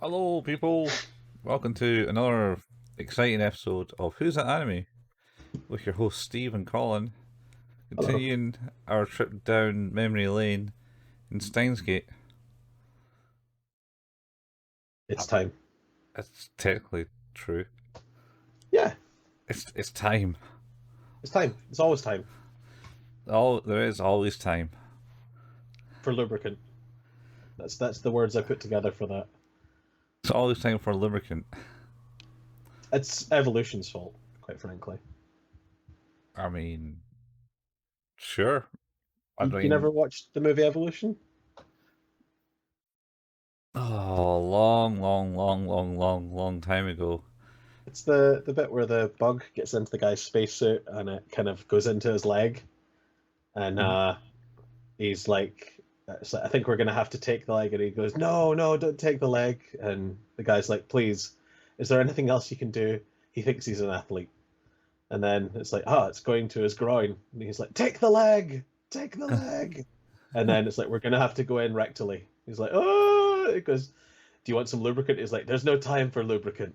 Hello, people. Welcome to another exciting episode of Who's That Anime with your hosts Steve and Colin, Hello. continuing our trip down memory lane in Steins. It's time. That's technically true. Yeah, It's time. it's time. It's always time There is always time. for lubricant. That's the words I put together for that. It's always time for a lubricant. It's evolution's fault, quite frankly. I mean, sure. I You mean, never watched the movie Evolution? oh, long time ago. It's the bit where the bug gets into the guy's spacesuit and it kind of goes into his leg, and Mhm. he's like, so I think we're gonna have to take the leg, and he goes, "No, no, don't take the leg." And the guy's like, "Please, is there anything else you can do?" He thinks he's an athlete. And then it's like, it's going to his groin. And he's like, take the leg, take the leg. And then it's like, we're going to have to go in rectally. He's like, oh, it goes, do you want some lubricant? He's like, there's no time for lubricant.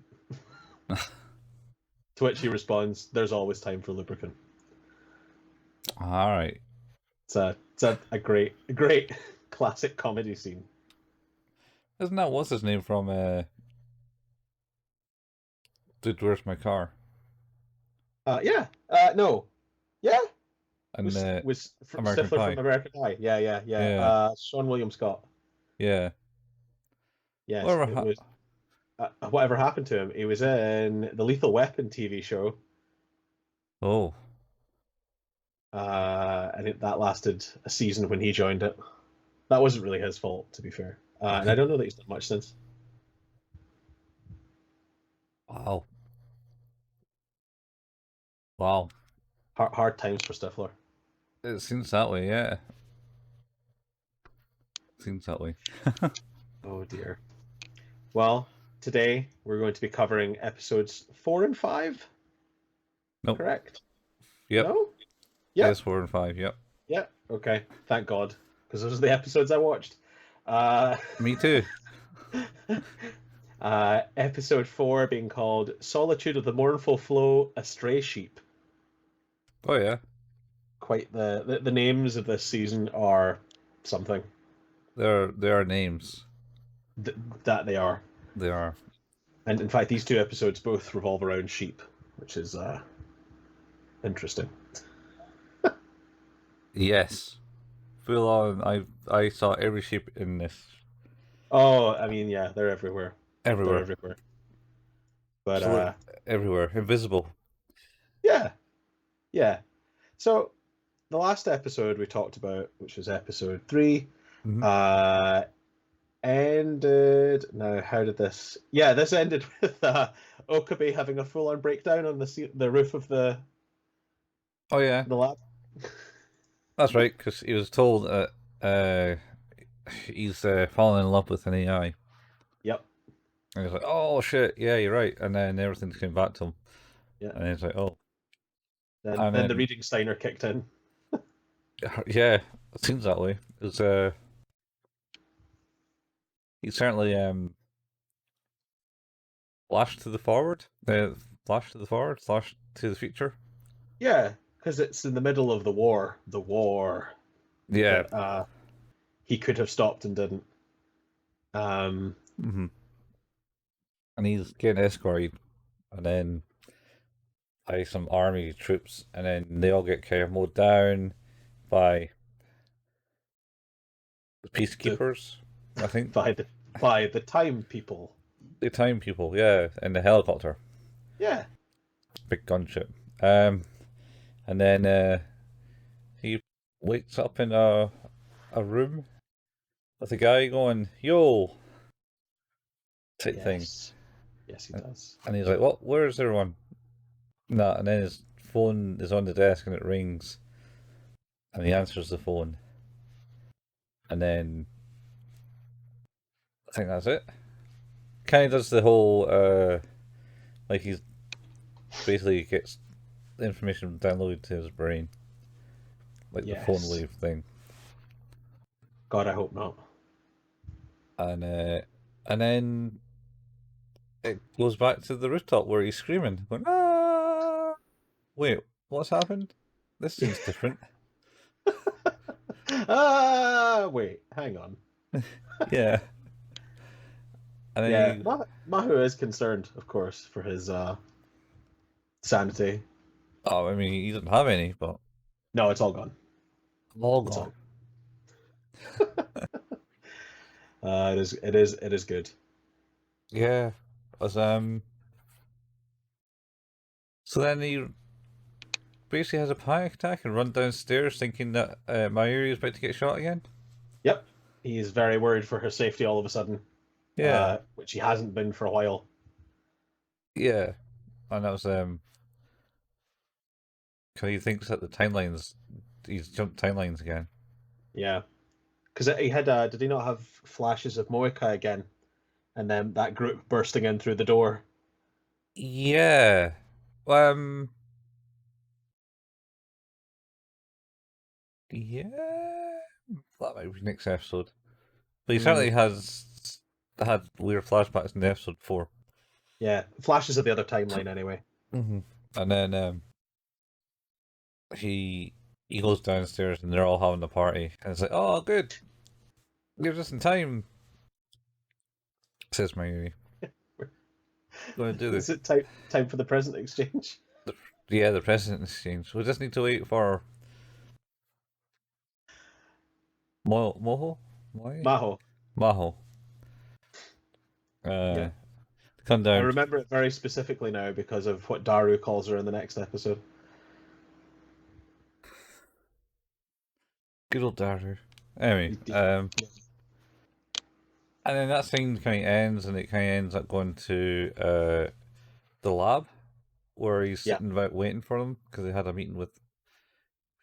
To which he responds, there's always time for lubricant. All right. It's a great classic comedy scene. Isn't that what's his name from Dude, Where's My Car? Yeah. No. Yeah. And Was American Stifler from Pie. American Pie. Yeah. Yeah, Sean William Scott. yeah. Yes, Whatever. it was. Whatever happened to him? He was in the Lethal Weapon TV show, Oh, that lasted a season when he joined it. That wasn't really his fault, to be fair. And I don't know that he's done much since. wow, wow. Hard times for Stifler. It seems that way. Yeah, seems that way. Oh dear. Well, today we're going to be covering episodes 4 and 5. Nope. Correct? Yep. No? Yes, Yep. 4 and 5. Yep. Yep. Okay. Thank God, because those are the episodes I watched. Uh, Me too. episode 4 being called "Solitude of the Mournful Flow: A Stray Sheep." Oh yeah. Quite the names of this season are something. There are names. Th- that they are. They are. And in fact, these two episodes both revolve around sheep, which is interesting. Yes. Full on. I saw every sheep in this. Oh, I mean, yeah, they're everywhere. They're Everywhere. everywhere. But Absolutely everywhere. Invisible. yeah, yeah. So the last episode we talked about, which was episode 3, Hmm. uh, ended. Now, how did this? Yeah, this ended with Okabe having a full-on breakdown on the roof of Oh yeah. the lab. That's right. Because he was told that he's fallen in love with an AI. Yep. And he's like, "Oh shit, yeah, you're right." And then everything's came back to him, Yeah. and he's like, "Oh." Then And then the then reading Steiner kicked in. yeah, it seems that way. It's he certainly flashed to the forward, flash to the forward, flash to the future. Yeah, because it's in the middle of the war Yeah. that he could have stopped and didn't. Um, Hmm. And he's getting escorted, and then by some army troops, and then they all get kind of mowed down by the the peacekeepers. I think by the time people. the time people, yeah, in the helicopter, Yeah, big gunship. Um, and then he wakes up in a room with a guy going, "Yo," type thing, yes, yes, he does. and he's like, "What? Where's everyone?" Nah, and then his phone is on the desk and it rings, and he answers the phone, and then I think that's it. Kind of does the whole like he's basically gets the information downloaded to his brain, like the phone Yes. wave thing, God, I hope not. and uh, and then it goes back to the rooftop where he's screaming, going, ah! Wait, what's happened? This seems different. Wait, hang on. Yeah. And then Yeah, he, Mahu is concerned, of course, for his sanity. oh, I mean, he doesn't have any, but No, it's all gone. all It's gone. all. It is good. Yeah. Was So then he basically has a panic attack and run downstairs thinking that Mayuri is about to get shot again. Yep, he's very worried for her safety all of a sudden, Yeah. which he hasn't been for a while. Yeah. And that was 'cause he thinks that the timelines he's jumped timelines again. Yeah, because he had did he not have flashes of Moeka again, and then that group bursting in through the door? Yeah. Um yeah. That might be next episode. But he Mm, certainly has had weird flashbacks in the episode before. yeah, flashes of the other timeline anyway. Mm-hmm. And then he he goes downstairs and they're all having a party and it's like, oh good. You're just in time, says Mayuri. Going to do Is this. it time for the present exchange? Yeah, the president exchange. We just need to wait for Moho? Moi? Maho. Maho. Yeah, To come I down. remember it very specifically now because of what Daru calls her in the next episode. Good old Daru. Anyway, and then that scene kind of ends, and it kind of ends up going to the lab where he's Yeah. sitting about waiting for them because they had a meeting with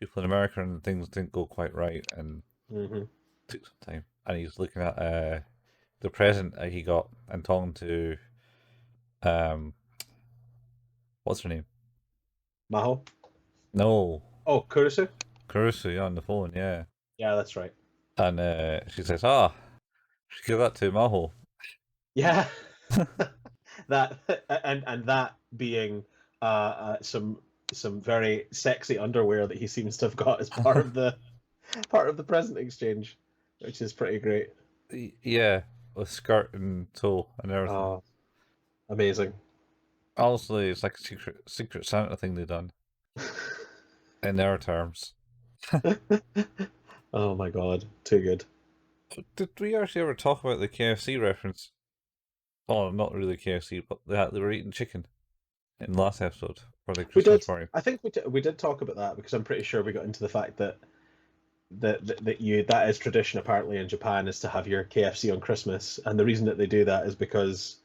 people in America and things didn't go quite right and Mm-hmm. took some time. And he's looking at the present that he got and talking to um, what's her name? Maho. No, Oh, Kurisu. Kurusu on the phone. Yeah, Yeah, that's right. and she says, "Ah, should give that to Maho." Yeah, that and that being some very sexy underwear that he seems to have got as part of the present exchange, which is pretty great. Yeah, with skirt and toe and everything. Oh, amazing. Honestly, it's like a secret Santa thing they've done in their terms. Oh my god, too good. Did we actually ever talk about the KFC reference? Oh, not really KFC, but they were eating chicken in the last episode for the We Christmas did. party. I think we did talk about that because I'm pretty sure we got into the fact that is tradition apparently in Japan is to have your KFC on Christmas, and the reason that they do that is because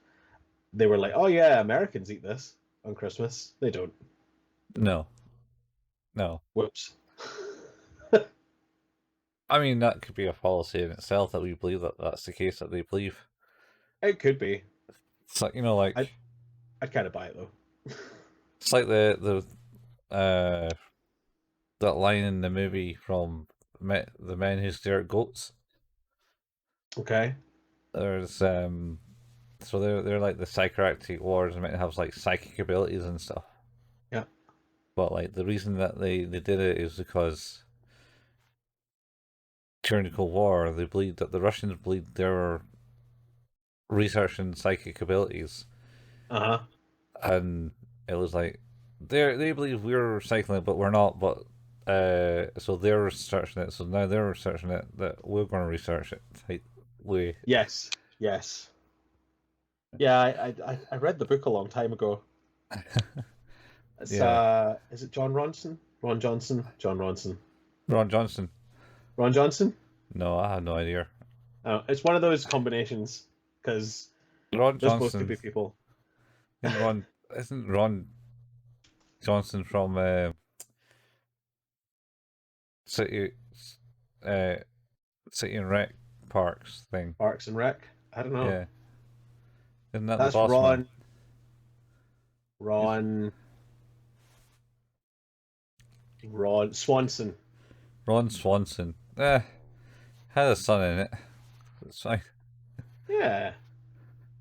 they were like, oh yeah, Americans eat this on Christmas. They don't. No, no. Whoops. I mean, that could be a policy in itself that we believe that that's the case that they believe. It could be. It's like, like I'd kind of buy it though. it's like that line in the movie from the men who stare at goats. Okay. There's so they're like the psychiatric wards and meant to have like psychic abilities and stuff. Yeah. But like the reason that they did it is because during the Cold War they believed that the Russians believed they were researching psychic abilities. Uh-huh. And it was like they believe we're recycling it but we're not, but so they're researching it, so now they're researching it that we're gonna research it type way. Yes. Yes. Yeah, I read the book a long time ago. It's Yeah. is it John Ronson? Ron Johnson? John Ronson. Ron Johnson. Ron Johnson? No, I have no idea. It's one of those combinations because Ron there's both could Johnson. be people. Isn't Ron Johnson from City uh City and Rec Parks thing? Parks and Rec. I don't know. Yeah. Isn't that That's the boss man? Ron Swanson. Ron Swanson. Had a son in it. It's fine. Yeah.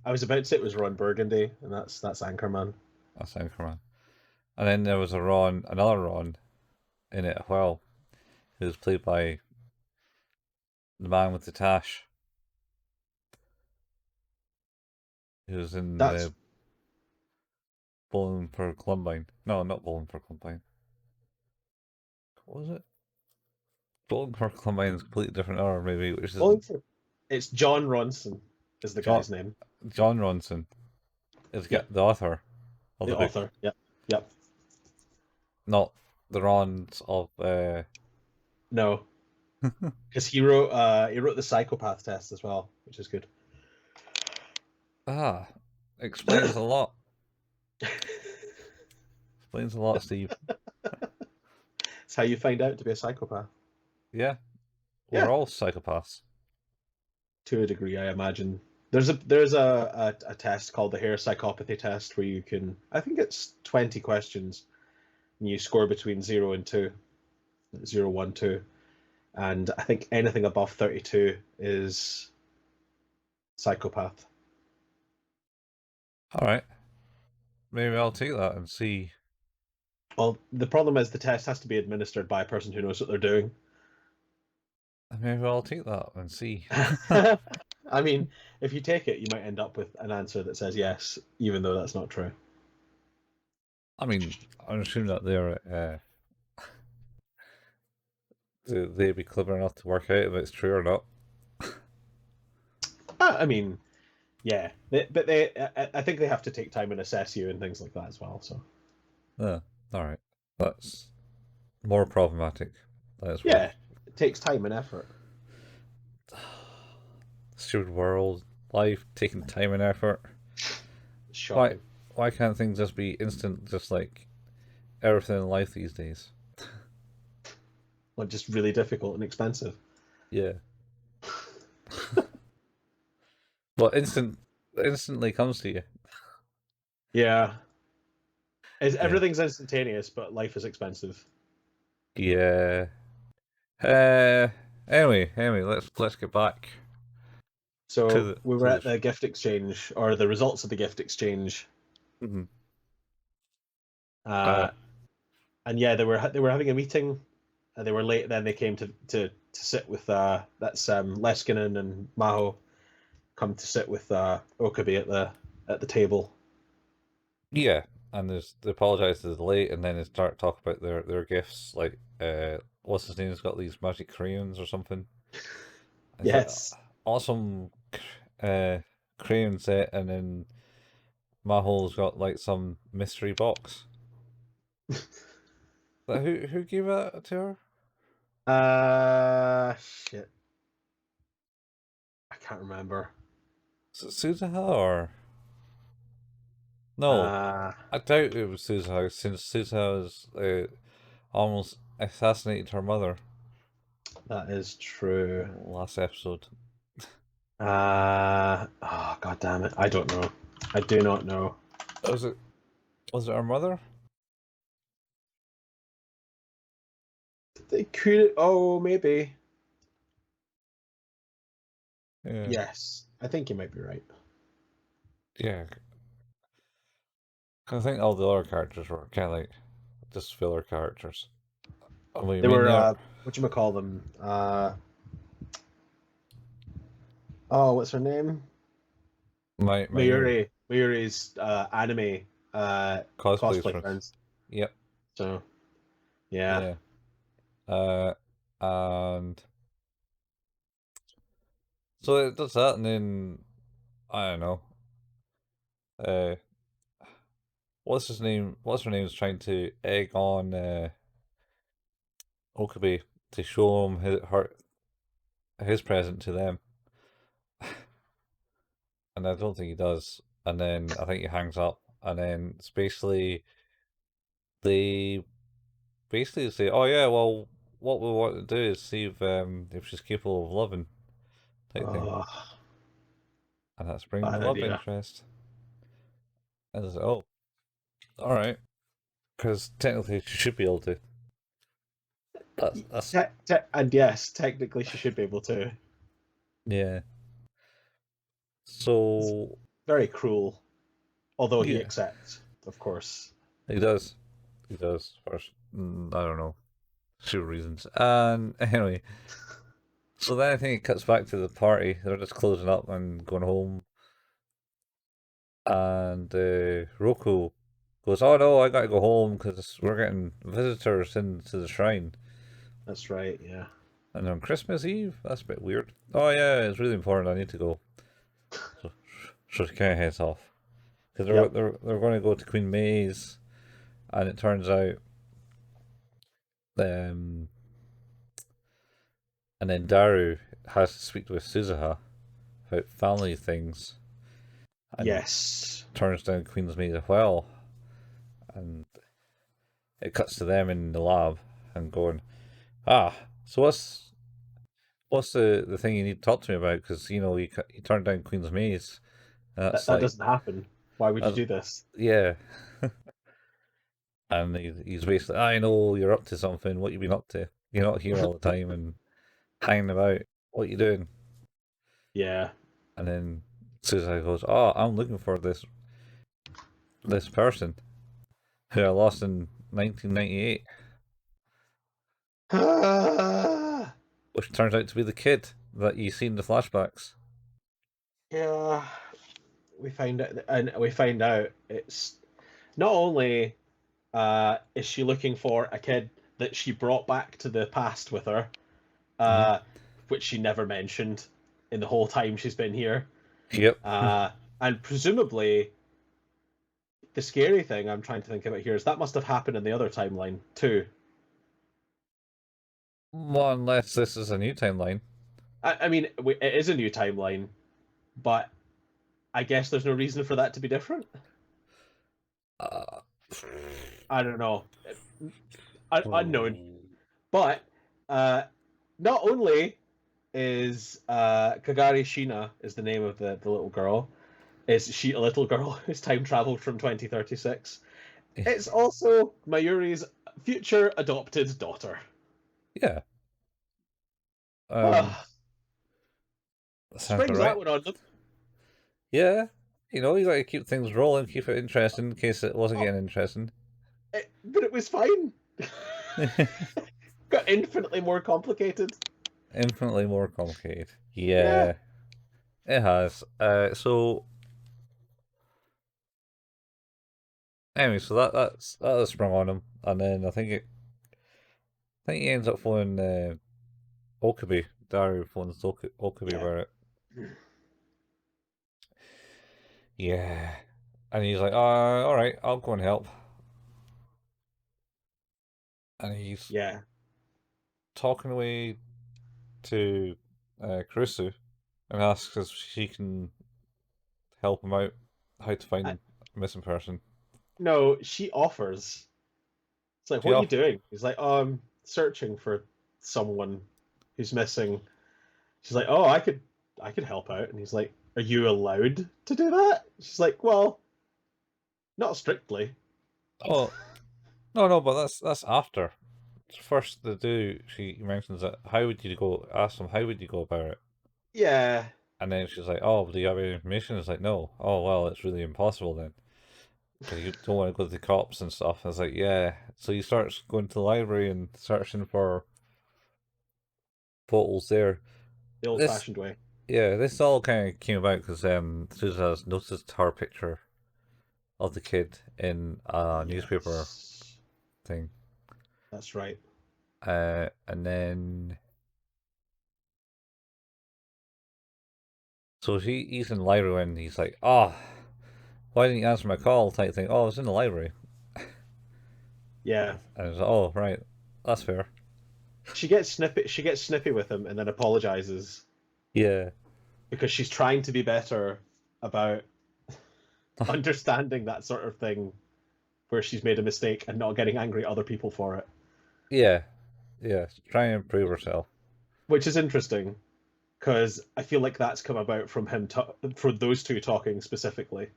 I was about to say it was Ron Burgundy, and that's Anchorman. That's Anchorman. And then there was another Ron in it as well, who was played by the man with the tash, who was in That's Bowling for Columbine. No, not Bowling for Columbine. What was it? Bowling for Columbine is a completely different era, maybe, which is well, it's John Ronson is the John guy's name, John Ronson is yeah, the author of the the book, author, yep, yep. not the Rons of. No, because he wrote the psychopath test as well, which is good. Explains a lot. Explains a lot, Steve. It's how you find out to be a psychopath. Yeah, we're Yeah, all psychopaths. to a degree, I imagine. A test called the hair psychopathy test where you can, I think it's 20 questions, and you score between 0 and 2, 0, 1, 2, and I think anything above 32 is psychopath. All right, maybe I'll take that and see. Well, the problem is the test has to be administered by a person who knows what they're doing. Maybe I'll take that and see. I mean, if you take it, you might end up with an answer that says yes, even though that's not true. I mean, I'm assuming that they'd be clever enough to work out if it's true or not. I mean, yeah, I think they have to take time and assess you and things like that as well. So, Yeah, all right, that's more problematic. That's yeah, worse. it takes time and effort. Stupid world, life taking time and effort. Why Shocking. why can't things just be instant, just like everything in life these days? Like, just really difficult and expensive. Yeah. Well, instantly comes to you. Yeah, Yeah. everything's instantaneous, but life is expensive. Yeah. Uh. Anyway, let's get back So we to were the. at the gift exchange, or the results of the gift exchange, Mhm. uh, and yeah, they were having a meeting. They were late. Then they came to sit with that's Leskinen and Maho come to sit with Okabe at the table. Yeah, and they apologize for the delay, and then they start talking about their gifts. Like, what's his name? Has got these magic crayons or something. It's like Yes. awesome, uh, crayon set, and then Maho's got like some mystery box. But who gave that to her? Shit. I can't remember. Suzuha or no? Uh, I doubt it was Suzuha, since Suzuha has almost assassinated her mother that is true. last episode. Oh, God damn it. I don't know. I do not know. Was it her mother? They could. Oh, maybe. Yeah, Yes. I think you might be right. yeah. 'Cause I think all the other characters were kind of like just filler characters. I They mean, were, they're what you call them? Oh, what's her name? Mayuri Mayuri's anime cosplays cosplay friends. friends. Yep, So, yeah. yeah. Uh, and so it does that, and then I don't know. Uh, what's his name? What's her name is trying to egg on Okabe to show him his present to them, and I don't think he does. And then I think he hangs up, and then it's they basically say, "Oh yeah, well, what we want to do is see if she's capable of loving," type thing, Oh, and that's bring the bad love idea. interest. And I say, "Oh, all right," because technically she should be able to. That's And yes, technically she should be able to. yeah. So very cruel, although he Yeah, accepts, of course. he does. He does. First, I don't know, two reasons. And anyway, so then I think it cuts back to the party. They're just closing up and going home. And Roku goes, "Oh no, I gotta go home because we're getting visitors into the shrine." That's right. Yeah. And on Christmas Eve, that's a bit weird. Oh yeah, it's really important. I need to go. So, so she kind of heads off because Yep. they're going to go to Queen May's, and it turns out, um, and then Daru has to speak with Suzuha about family things, and Yes. turns down Queen's Maid as well, and it cuts to them in the lab and going, ah, so what's the thing you need to talk to me about? Because you know you turned down Queen's Maze, and That that's that like, doesn't happen. Why would you that's, do this? yeah. And he's basically, I know you're up to something. What you been up to? You're not here all the time and hanging about. What you doing? Yeah. And then Suicide goes, oh, I'm looking for this person who I lost in 1998, which turns out to be the kid that you see in the flashbacks. Yeah. We find out it's not only is she looking for a kid that she brought back to the past with her, Mm-hmm. uh, which she never mentioned in the whole time she's been here. Yep. And presumably, the scary thing I'm trying to think about here is that must have happened in the other timeline too. Well, unless this is a new timeline. I mean, it is a new timeline, but I guess there's no reason for that to be different. Uh, I don't know. Unknown. But uh, not only is Kagari Shina is the name of the little girl, is she a little girl who's time traveled from 2036? It's also Mayuri's future adopted daughter. yeah. Um, Ah, that sounds about springs that right. one on them. Yeah. You got to keep things rolling, keep it interesting in case it wasn't Oh, getting interesting. but it was fine. Got infinitely more complicated. Infinitely more complicated. Yeah. Yeah, it has. So anyway, so that has sprung on him, and then I think he ends up phoning Okabe. Daru phones Okabe Yeah. about it. Yeah, and he's like, all right, I'll go and help." And he's Yeah. talking away to Kurisu and asks if she can help him out how to I, find a missing person. no, she offers. It's like, She what are you off. doing? He's like, oh, I'm searching for someone who's missing. She's like, oh, I could help out. And he's like, are you allowed to do that? She's like, well, not strictly. Oh no, but that's after. First to do, she mentions that how would you go? Ask them how would you go about it, Yeah, and then she's like, "Oh, do you have any information?" It's like, "No." "Oh well, it's really impossible then, because you don't want to go to the cops and stuff." I was like, "Yeah." So he starts going to the library and searching for photos there. the This, old-fashioned way. yeah, this all kind of came about because Susan has noticed her picture of the kid in a newspaper Yes, thing, that's right. and then so he's in the library and he's like, "Oh, why didn't you answer my call?" type thing. "Oh, I was in the library." Yeah, And I was like, "Oh, right, that's fair." she gets snippy. She gets snippy with him and then apologizes Yeah, because she's trying to be better about understanding that sort of thing, where she's made a mistake and not getting angry at other people for it, yeah, yeah. Try and improve herself. which is interesting because I feel like that's come about from for those two talking specifically.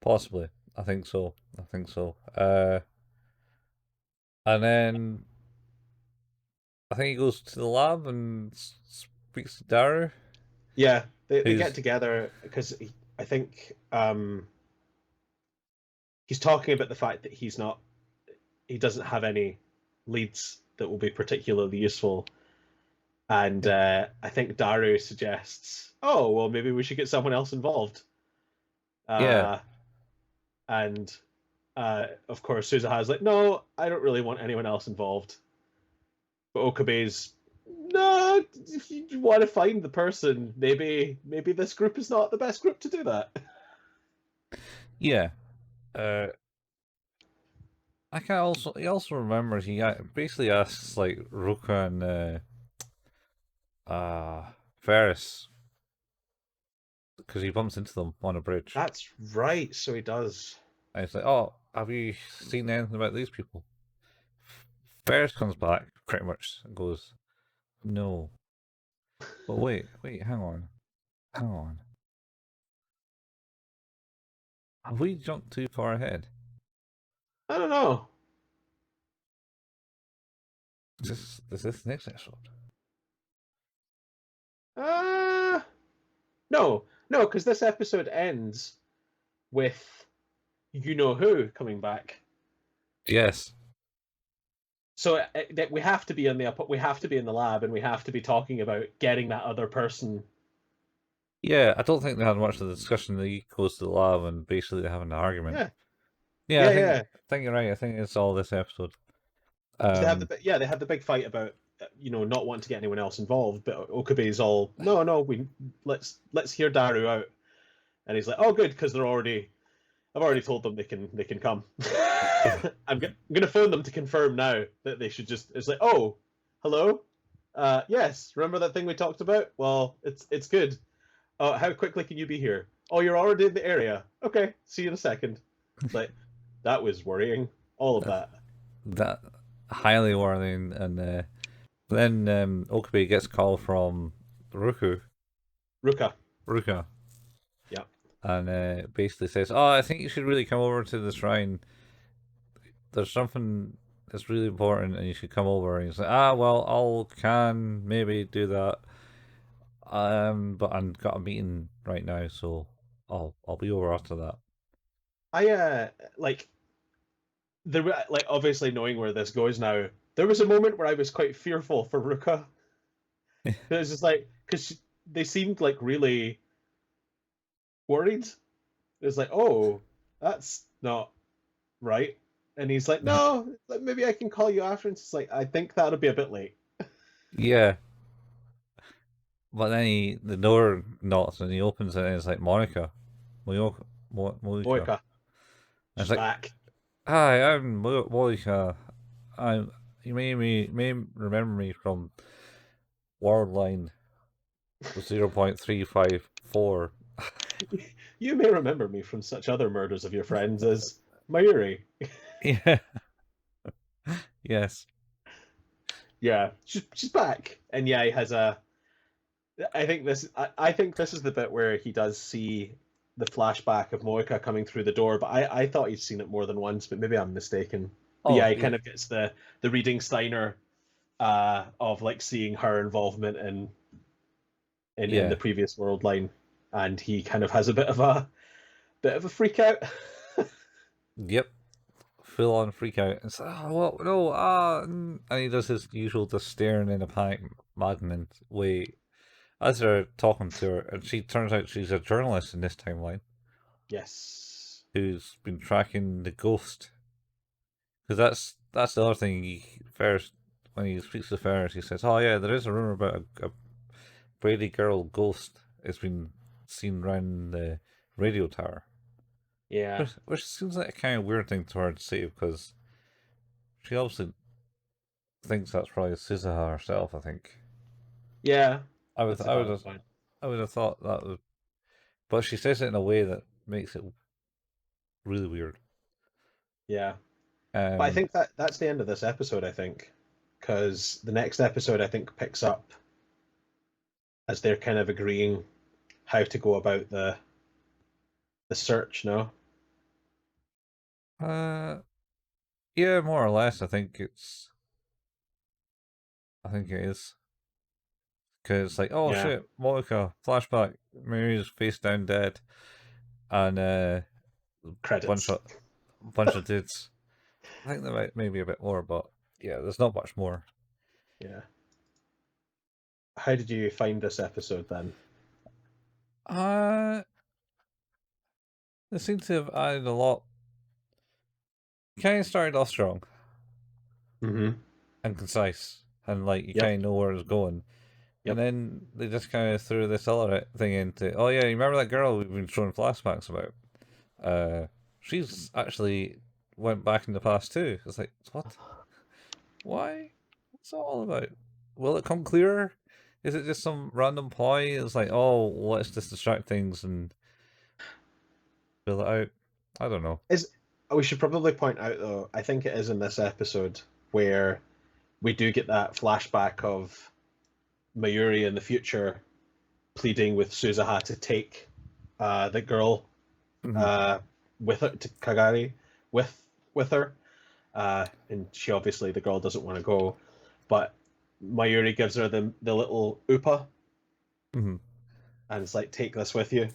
Possibly, I think so. I think so. And then I think he goes to the lab and speaks to Daru, Yeah, they get who's together because I think he's talking about the fact that he doesn't have any leads that will be particularly useful. And Yeah. I think Daru suggests, oh, well, maybe we should get someone else involved. Yeah. Uh, and of course, Suzuha's like, no, I don't really want anyone else involved. But Okabe's, no, if you want to find the person, maybe this group is not the best group to do that. Yeah. Uh, I can also. He also remembers he basically asks like Ruka and Ferris because he bumps into them on a bridge. That's right. So he does. And he's like, "Oh, have you seen anything about these people?" Ferris comes back pretty much and goes, "No." But wait, hang on. Have we jumped too far ahead? I don't know. Is this the next episode? Uh, no, because this episode ends with you know who coming back. Yes. So that we have to be we have to be in the lab, and we have to be talking about getting that other person. Yeah, I don't think they had much of the discussion. They goes to the lab and basically they're having an argument. Yeah, Yeah, yeah, yeah. I think you're right. I think it's all this episode. Because Um, they have the big fight about not wanting to get anyone else involved, but Okabe's all no, we let's hear Daru out, and he's like, oh good, because I've already told them they can come. I'm gonna phone them to confirm now that they should just. It's like, oh, hello, yes, remember that thing we talked about? Well, it's good. How quickly can you be here? Oh, you're already in the area. Okay, see you in a second. It's like that was worrying. All of that. that highly worrying. And then Okabe gets a call from Ruka. Ruka, Yeah. and basically says, "Oh, I think you should really come over to the shrine. There's something that's really important, and you should come over." And he's like, "Ah, well, I'll can maybe do that. But I've got a meeting right now, so I'll be over after that." I like there like obviously knowing where this goes now. There was a moment where I was quite fearful for Ruka. It was just like because they seemed like really worried. It was like, oh, that's not right. And he's like, no, like, maybe I can call you after. And it's like, I think that'll be a bit late. Yeah, but then the door knocks and he opens it and it's like Monica, Monica. Moika, And it's she's like, back. "Hi, I'm Monica. I'm you may remember me from World Line 0.354." You may remember me from such other murders of your friends as Mayuri. Yeah. Yes. Yeah, she's back, and yeah, he has a. I think this is the bit where he does see the flashback of Moika coming through the door, but I thought he'd seen it more than once, but maybe I'm mistaken. But Oh, yeah, he yeah. kind of gets the reading Steiner of like seeing her involvement in the Yeah. previous world line, and he kind of has a bit of a freak out. Yep. Full on freak out. It's like, "Oh, well, no, and he does his usual just staring in a panic maddening way as they're talking to her, and she turns out she's a journalist in this timeline Yes. who's been tracking the ghost. Because that's the other thing. Ferris, when he speaks to Ferris, he says, "Oh yeah, there is a rumor about a Brady girl ghost. It's been seen around the radio tower." Yeah. Which seems like a kind of weird thing to her to say because she obviously thinks that's probably Suzuha herself. I think. Yeah. I would That's a I would valid have point. I would have thought that would, but she says it in a way that makes it really weird. Yeah. But I Um, think that's the end of this episode, I think. Because the next episode I think picks up as they're kind of agreeing how to go about the search, no? uh, yeah, more or less. I think it is. Because it's like, oh Yeah. shit, Monica, flashback, Mary's face down dead. and a bunch Credits. of bunch of dudes. I think there might maybe a bit more, but yeah, there's not much more. Yeah. How did you find this episode then? Uh they seem to have added a lot. Kind of started off strong Mm-hmm. and concise, and like you Yep. kind of know where it's going. And Yep. then they just kind of threw this other thing into. Oh yeah, you remember that girl we've been showing flashbacks about? Uh, she's actually went back in the past too. It's like what? Why? What's it all about? Will it come clearer? Is it just some random ploy? It's like, oh, let's just distract things and fill it out. I don't know. Is We should probably point out though, I think it is in this episode where we do get that flashback of Mayuri in the future pleading with Suzuha to take the girl Mhm. uh, with her to Kagari with with her, and she obviously the girl doesn't want to go, but Mayuri gives her the little upa Mhm. and it's like take this with you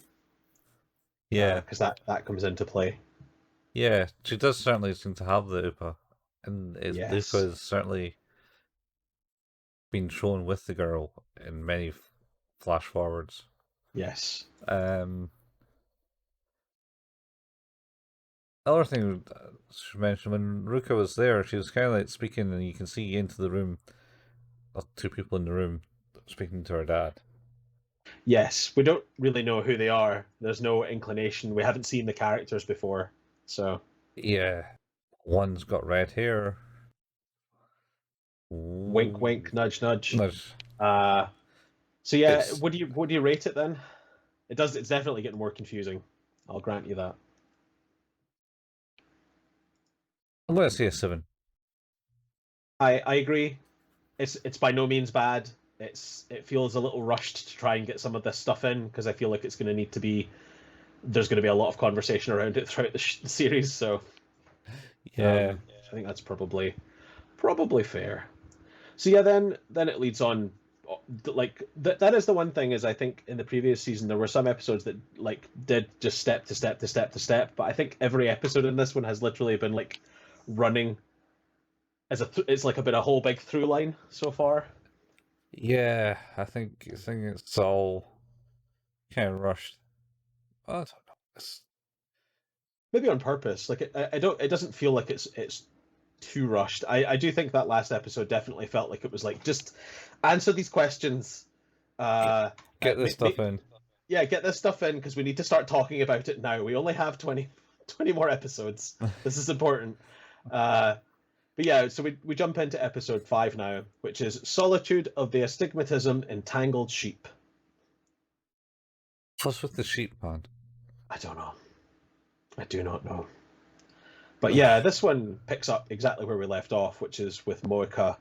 Yeah, because that comes into play. yeah. She does certainly seem to have the Upa, and the Upa Yes, is certainly been shown with the girl in many flash forwards. yes, Um, Other thing she mentioned when Ruka was there, she was kind of like speaking, and you can see into the room, two people in the room speaking to her dad. yes. We don't really know who they are. There's no inclination. We haven't seen the characters before, so Yeah, one's got red hair. wink, Ooh. wink, nudge, nudge. There's Uh, so yeah, it's. what do you rate it then? It does. It's definitely getting more confusing. I'll grant you that. I'm going to say a 7. I agree. It's by no means bad. It feels a little rushed to try and get some of this stuff in because I feel like it's going to need to be there's going to be a lot of conversation around it throughout the series. So Yeah, I think that's probably fair. So yeah, then it leads on. Like that is the one thing is I think in the previous season there were some episodes that like did just step to step to step to step, but I think every episode in this one has literally been like running as it's like a bit a whole big through line so far. yeah. I think it's all kind of rushed. I don't know. Maybe on purpose. Like I don't. It doesn't feel like it's too rushed. I do think that last episode definitely felt like it was like just answer these questions. Get, Uh, get this stuff in. yeah, get this stuff in because we need to start talking about it now. We only have 20 more episodes. This is important. Uh, but yeah, so we jump into episode 5 now, which is Solitude of the Astigmatism Entangled Sheep. Plus with the sheep, man. I don't know. I do not know. But yeah, this one picks up exactly where we left off, which is with Moeka.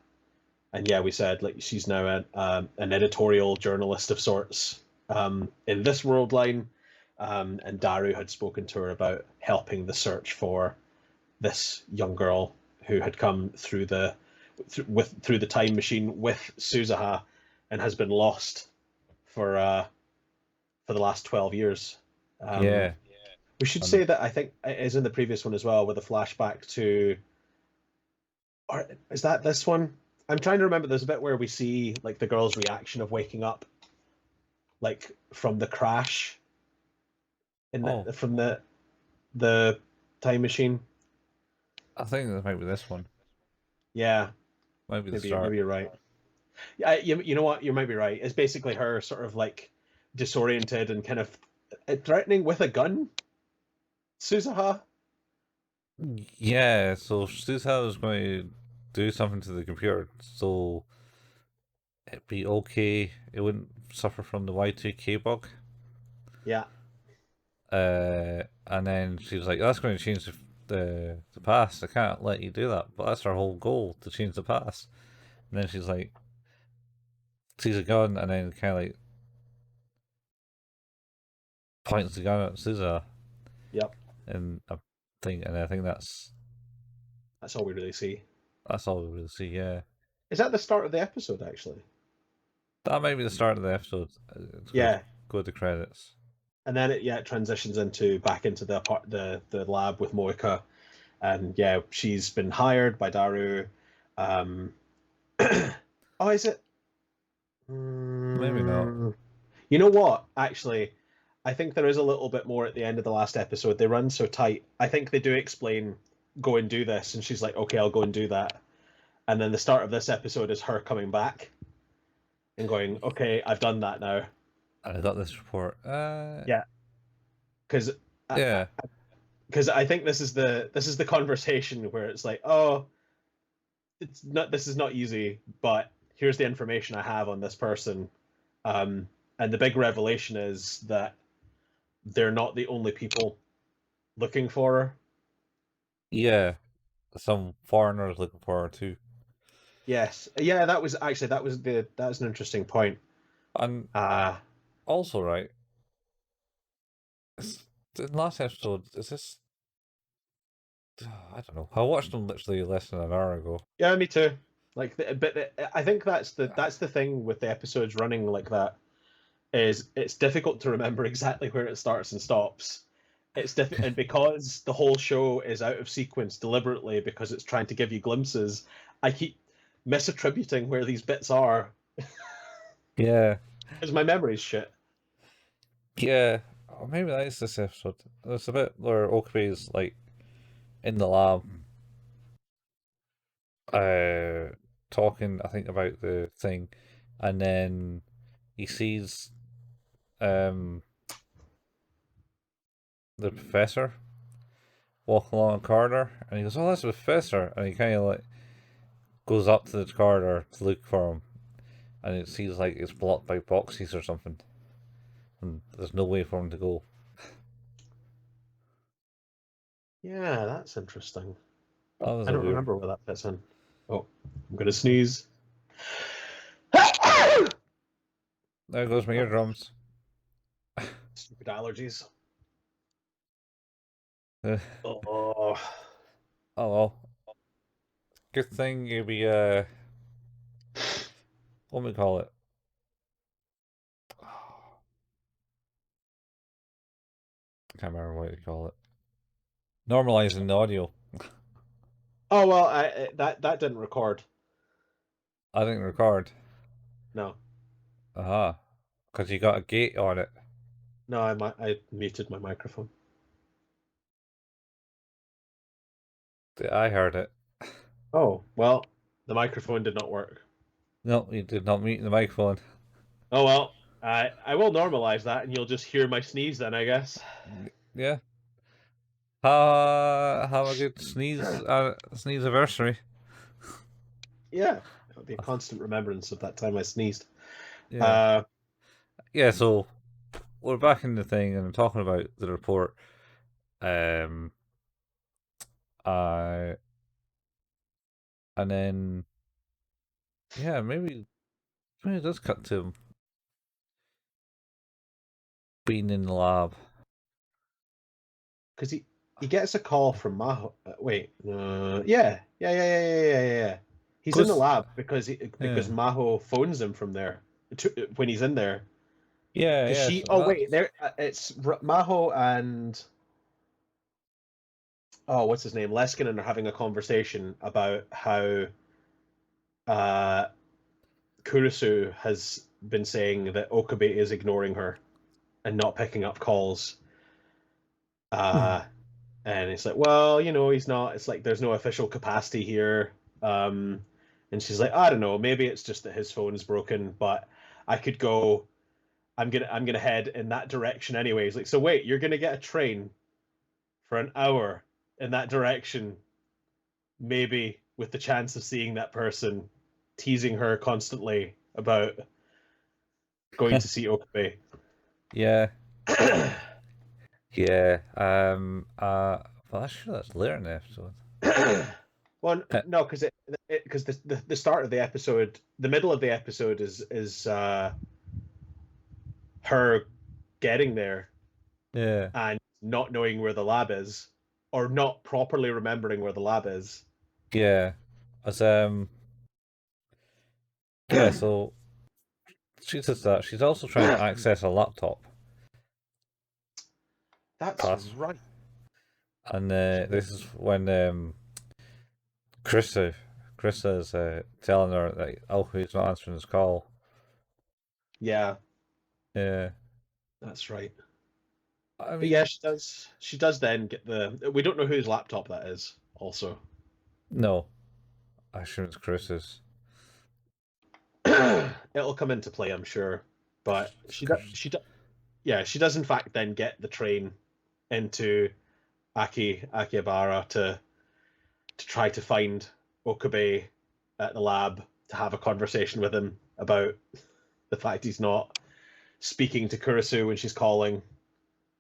And yeah, we said like she's now an editorial journalist of sorts in this world line. And Daru had spoken to her about helping the search for this young girl who had come through the time machine with Suzuha and has been lost for the last 12 years. Um, Yeah, we should and say that I think it is in the previous one as well, with a flashback to, or is that this one? I'm trying to remember. There's a bit where we see like the girl's reaction of waking up, like from the crash oh, from the time machine. I think that might be this one. Yeah, Might be the maybe start. you're right. Yeah, you know what? You might be right. It's basically her sort of like disoriented and kind of threatening with a gun. Suzuha. Yeah, so Suzuha was going to do something to the computer, so it'd be okay. It wouldn't suffer from the Y2K bug. Yeah, And then she was like, "That's going to change the past. I can't let you do that." But that's our whole goal, to change the past. And then she's like, sees a gun, and then kind of like points the gun at Suzuha, yep. and I think That's all we really see. that's all we really see. Yeah, Is that the start of the episode? Actually, that might be the start of the episode. Go yeah. go to credits. and then it transitions back into the lab with Moika, and yeah, she's been hired by Daru. Oh, is it? Maybe not. You know what? Actually, I think there is a little bit more at the end of the last episode. They run so tight. I think they do explain, go and do this, and she's like, okay, I'll go and do that. And then the start of this episode is her coming back and going, okay, I've done that now. I got this report. Yeah, because Yeah. because I think this is the conversation where it's like, oh, it's not this is not easy, but here's the information I have on this person. And the big revelation is that they're not the only people looking for her. Yeah. Some foreigners looking for her too. Yes, yeah, that was an interesting point. And Uh also, right, the last episode, is this. I don't know. I watched them literally less than an hour ago. yeah, me too. I think that's the thing with the episodes running like that is it's difficult to remember exactly where it starts and stops. And because the whole show is out of sequence deliberately because it's trying to give you glimpses, I keep misattributing where these bits are Yeah. because my memory's shit. Yeah. Or maybe that is this episode. There's a bit where Okabe's like in the lab, uh, talking, I think, about the thing, and then he sees um the professor walking along a corridor, and he goes, "Oh, that's the professor," and he kind of like goes up to the corridor to look for him, and it seems like it's blocked by boxes or something, and there's no way for him to go. Yeah, that's interesting. That was I a don't weird. remember where that fits in. Oh, I'm gonna sneeze. There goes my eardrums. Stupid allergies. Uh, Oh, oh well. Good thing you be what we call it? I can't remember what you call it. Normalizing the audio. oh well, that didn't record. I didn't record. No, Aha. Because you got a gate on it. no, I muted my microphone. I heard it. Oh well, the microphone did not work. No, you did not mute the microphone. Oh well, I will normalize that, and you'll just hear my sneeze then, I guess. Yeah. Have a good sneeze anniversary. Yeah, it'll be a constant remembrance of that time I sneezed. Yeah. Uh, Yeah, so we're back in the thing and I'm talking about the report. Um uh and then yeah, maybe it does cut to him being in the lab. because he gets a call from Maho. Wait, yeah. He's in the Cause lab because yeah. Maho phones him from there when he's in there. Yeah, Because yeah, she, so oh wait, that's there it's Maho and oh, what's his name, Leskinen are having a conversation about how uh Kurisu has been saying that Okabe is ignoring her and not picking up calls. Uh, and it's like, well, he's not. It's like there's no official capacity here. Um, and she's like, I don't know, maybe it's just that his phone is broken, but I could go. I'm gonna head in that direction anyways. Like, so wait, you're gonna get a train for an hour in that direction, maybe with the chance of seeing that person, teasing her constantly about going to see Okabe. yeah. Yeah. Well, actually, that's later in the episode. Well, no, because the start of the episode, the middle of the episode is her getting there Yeah. and not knowing where the lab is, or not properly remembering where the lab is. Yeah. As yeah, so she says that she's also trying to access a laptop. That's class. right. And this is when Krista is telling her that Alfie's not answering his call. Yeah, Yeah, that's right. I But yeah, mean, she does. She does then get the. We don't know whose laptop that is. Also, no, I assume it's Chris's. it'll come into play, I'm sure. But she does. Chris. She does. Yeah, she does in fact then get the train into Akihabara to try to find Okabe at the lab to have a conversation with him about the fact he's not speaking to Kurisu when she's calling.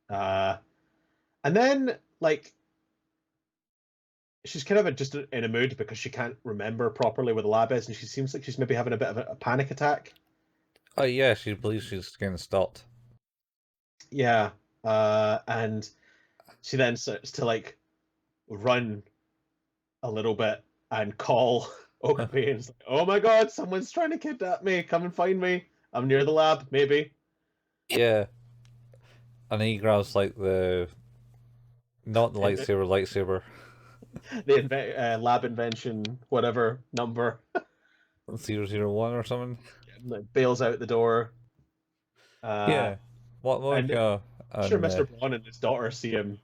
Uh, and then like she's kind of just in a mood because she can't remember properly where the lab is, and she seems like she's maybe having a bit of a panic attack. Oh yeah, she believes she's getting stopped. Yeah, and she then starts to like run a little bit and call Okabe, and it's like, "Oh my God, someone's trying to kidnap me! Come and find me! I'm near the lab, maybe." Yeah, and he grabs like the not the And lightsaber, the lab invention, whatever number, 001 or something. bails out the door. Uh, Yeah, what like and sure, and Mr. Braun and his daughter see him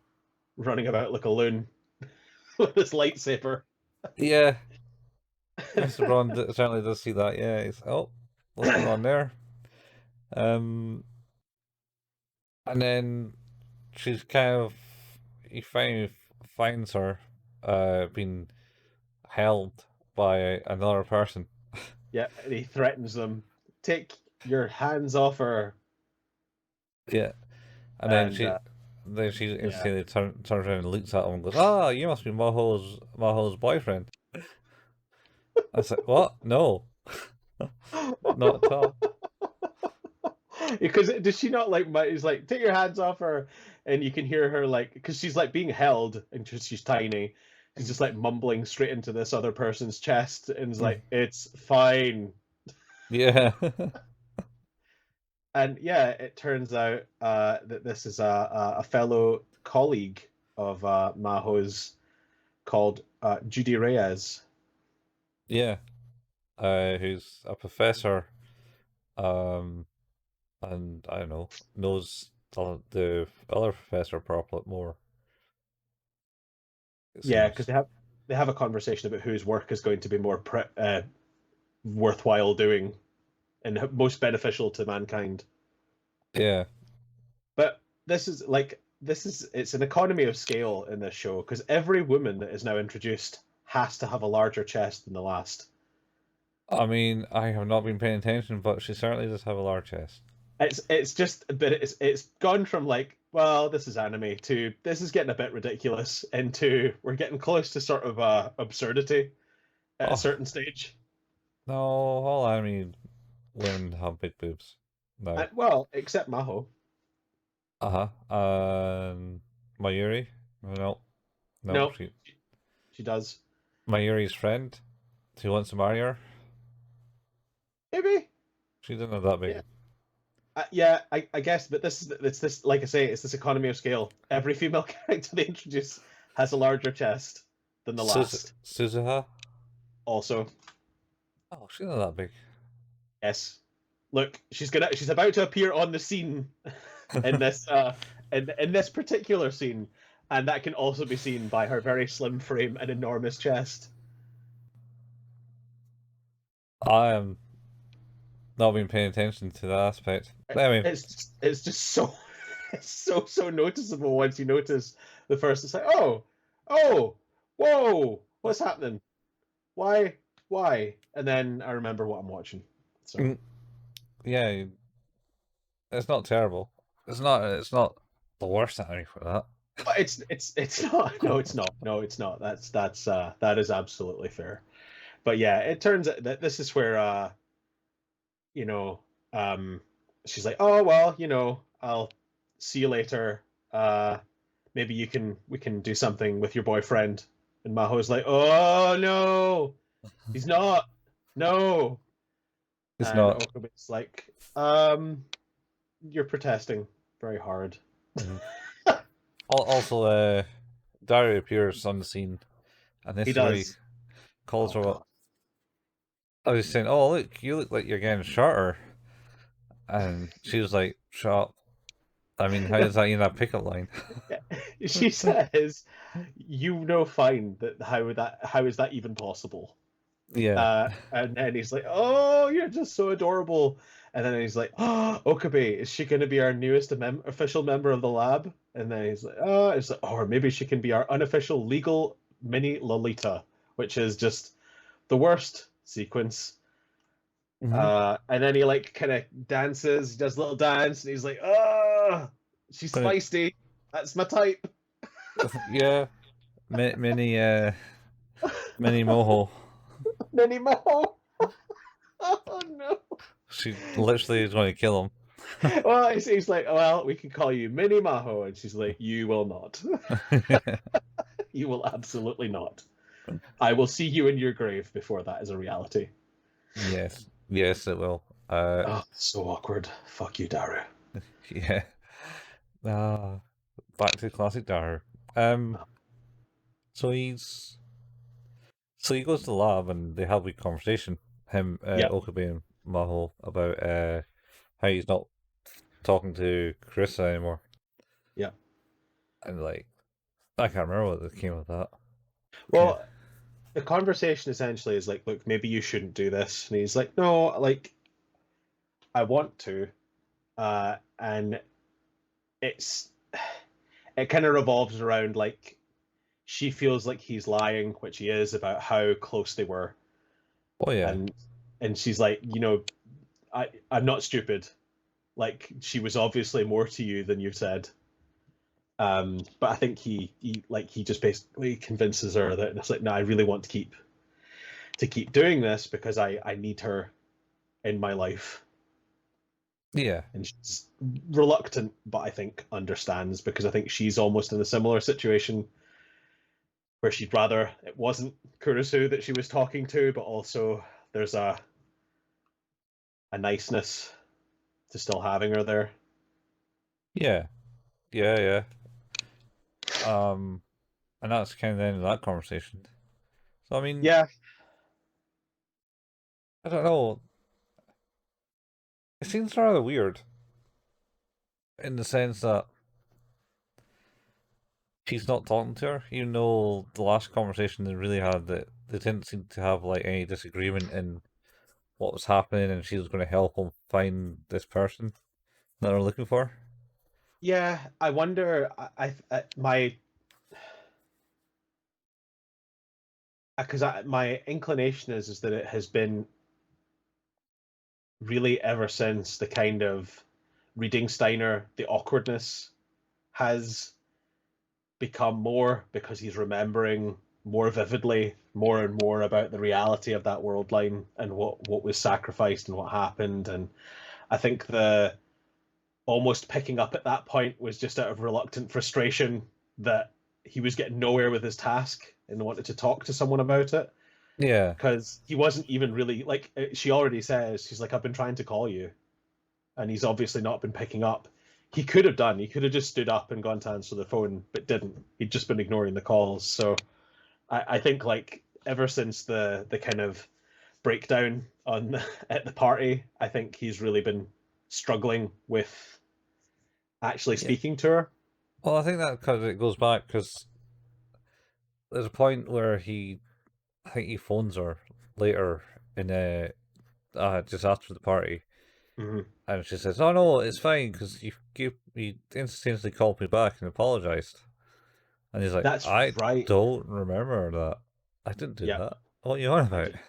running about like a loon with his lightsaber. yeah, Mr. Braun certainly does see that. Yeah, he's what's going on there? Um, and then she's kind of he finally finds her, being held by another person. Yeah, and he threatens them, "Take your hands off her." Yeah, and And then she yeah. instantly turns around and looks at him and goes, "Ah, you must be Maho's boyfriend." I was like, "What? No, not at all." Because does she not like? He's like, "Take your hands off her," and you can hear her like, because she's like being held and she's tiny. She's just like mumbling straight into this other person's chest, and it's like, "It's fine." Yeah, And yeah, it turns out that this is a fellow colleague of Maho's called Judy Reyes. yeah. Who's a professor, um, and I don't know, knows the other professor probably more. It Yeah, seems. because they have a conversation about whose work is going to be more worthwhile doing and most beneficial to mankind. Yeah, But it's an economy of scale in this show because every woman that is now introduced has to have a larger chest than the last. I mean, I have not been paying attention, but she certainly does have a large chest. It's just a bit. It's gone from like, well, this is anime to this is getting a bit ridiculous into we're getting close to sort of absurdity at a Oh certain stage. no, all anime women have big boobs. No. Well, except Maho. Uh huh. Mayuri. No, no. No, she does. Mayuri's friend, who wants to marry her. Maybe. She doesn't have that Yeah. big. Yeah, I guess, but it's this like I say, it's this economy of scale. Every female character they introduce has a larger chest than the last. Suzuha. Also, Oh, she's not that big. yes. Look, she's about to appear on the scene in this in this particular scene, and that can also be seen by her very slim frame and enormous chest. I am not been paying attention to that aspect. Anyway, It's just so it's so noticeable once you notice the first. It's like, oh, whoa, what's happening? Why, why? And then I remember what I'm watching. So mm, yeah, it's not terrible. It's not. It's not the worst anime for that. but it's not. No, it's not. No, it's not. That is absolutely fair. But yeah, it turns out that this is where you know, she's like, oh well, I'll see you later. Maybe we can do something with your boyfriend. And Maho's like, oh no, he's not. No. It's And not. Okabe's like, you're protesting very hard. Mhm. Also, Dario appears on the scene, and this He is where he does. calls Oh her up. god. I was saying, "Oh, look, you look like you're getting shorter," and she was like, "Shut up." I mean, how is that even a pickup line? She says, "You know, fine that how is that even possible?" Yeah. And then he's like, "Oh, you're just so adorable." And then he's like, "Oh, Okabe, is she going to be our newest official member of the lab?" And then he's like, "Oh, it's like, or maybe she can be our unofficial legal mini Lolita," which is just the worst sequence. Hmm. And then he like kind of dances, does a little dance, and he's like, "Oh, she's Gonna, feisty. That's my type." yeah, mini moho. Mini Mo. Oh no. She literally is going to kill him. Well, he's like, "Well, we can call you Mini Maho," and she's like, "You will not. You will absolutely not. I will see you in your grave before that is a reality." Yes, yes, it will. Oh, so awkward. Fuck you, Daru. Yeah. Ah, back to classic Dar. Um, Oh, so he's so he goes to the lab and they have a conversation. Him, yep, Okabe and Maho about how he's not talking to Carissa anymore, yep. and like I can't remember what came of that. Okay. Well, the conversation essentially is like, "Look, maybe you shouldn't do this," and he's like, "No, like I want to," and it's it kind of revolves around like she feels like he's lying, which he is, about how close they were, Oh yeah, and she's like, I'm not stupid. Like she was obviously more to you than you said. But I think he just basically convinces her that it's like, no, I really want to keep doing this because I need her in my life. yeah, And she's reluctant, but I think understands because I think she's almost in a similar situation where she'd rather it wasn't Kurusu that she was talking to, but also there's a niceness to still having her there. yeah, yeah. Um, and that's kind of the end of that conversation. So I mean, Yeah, I don't know. It seems rather weird in the sense that she's not talking to her, even though the last conversation they really had that they didn't seem to have like any disagreement in what was happening, and she was going to help him find this person that they're looking for. yeah. I wonder. My because my inclination is that it has been really ever since the kind of reading Steiner, the awkwardness has become more because he's remembering more vividly more and more about the reality of that world line and what was sacrificed and what happened. And I think the almost picking up at that point was just out of reluctant frustration that he was getting nowhere with his task and wanted to talk to someone about it Yeah, because he wasn't even really like she already says she's like, "I've been trying to call you," and he's obviously not been picking up. He could have done. He could have just stood up and gone to answer the phone, but didn't. He'd just been ignoring the calls. So I think like ever since the kind of breakdown on at the party, I think he's really been struggling with actually yeah. speaking to her. Well, I think that because it goes back because there's a point where I think he phones her later in just after the party, Mm-hmm. and she says, "Oh no, it's fine because you instantly called me back and apologized." And he's like, That's "I right. don't remember that. I didn't do Yeah, that. What are you on I about?" did.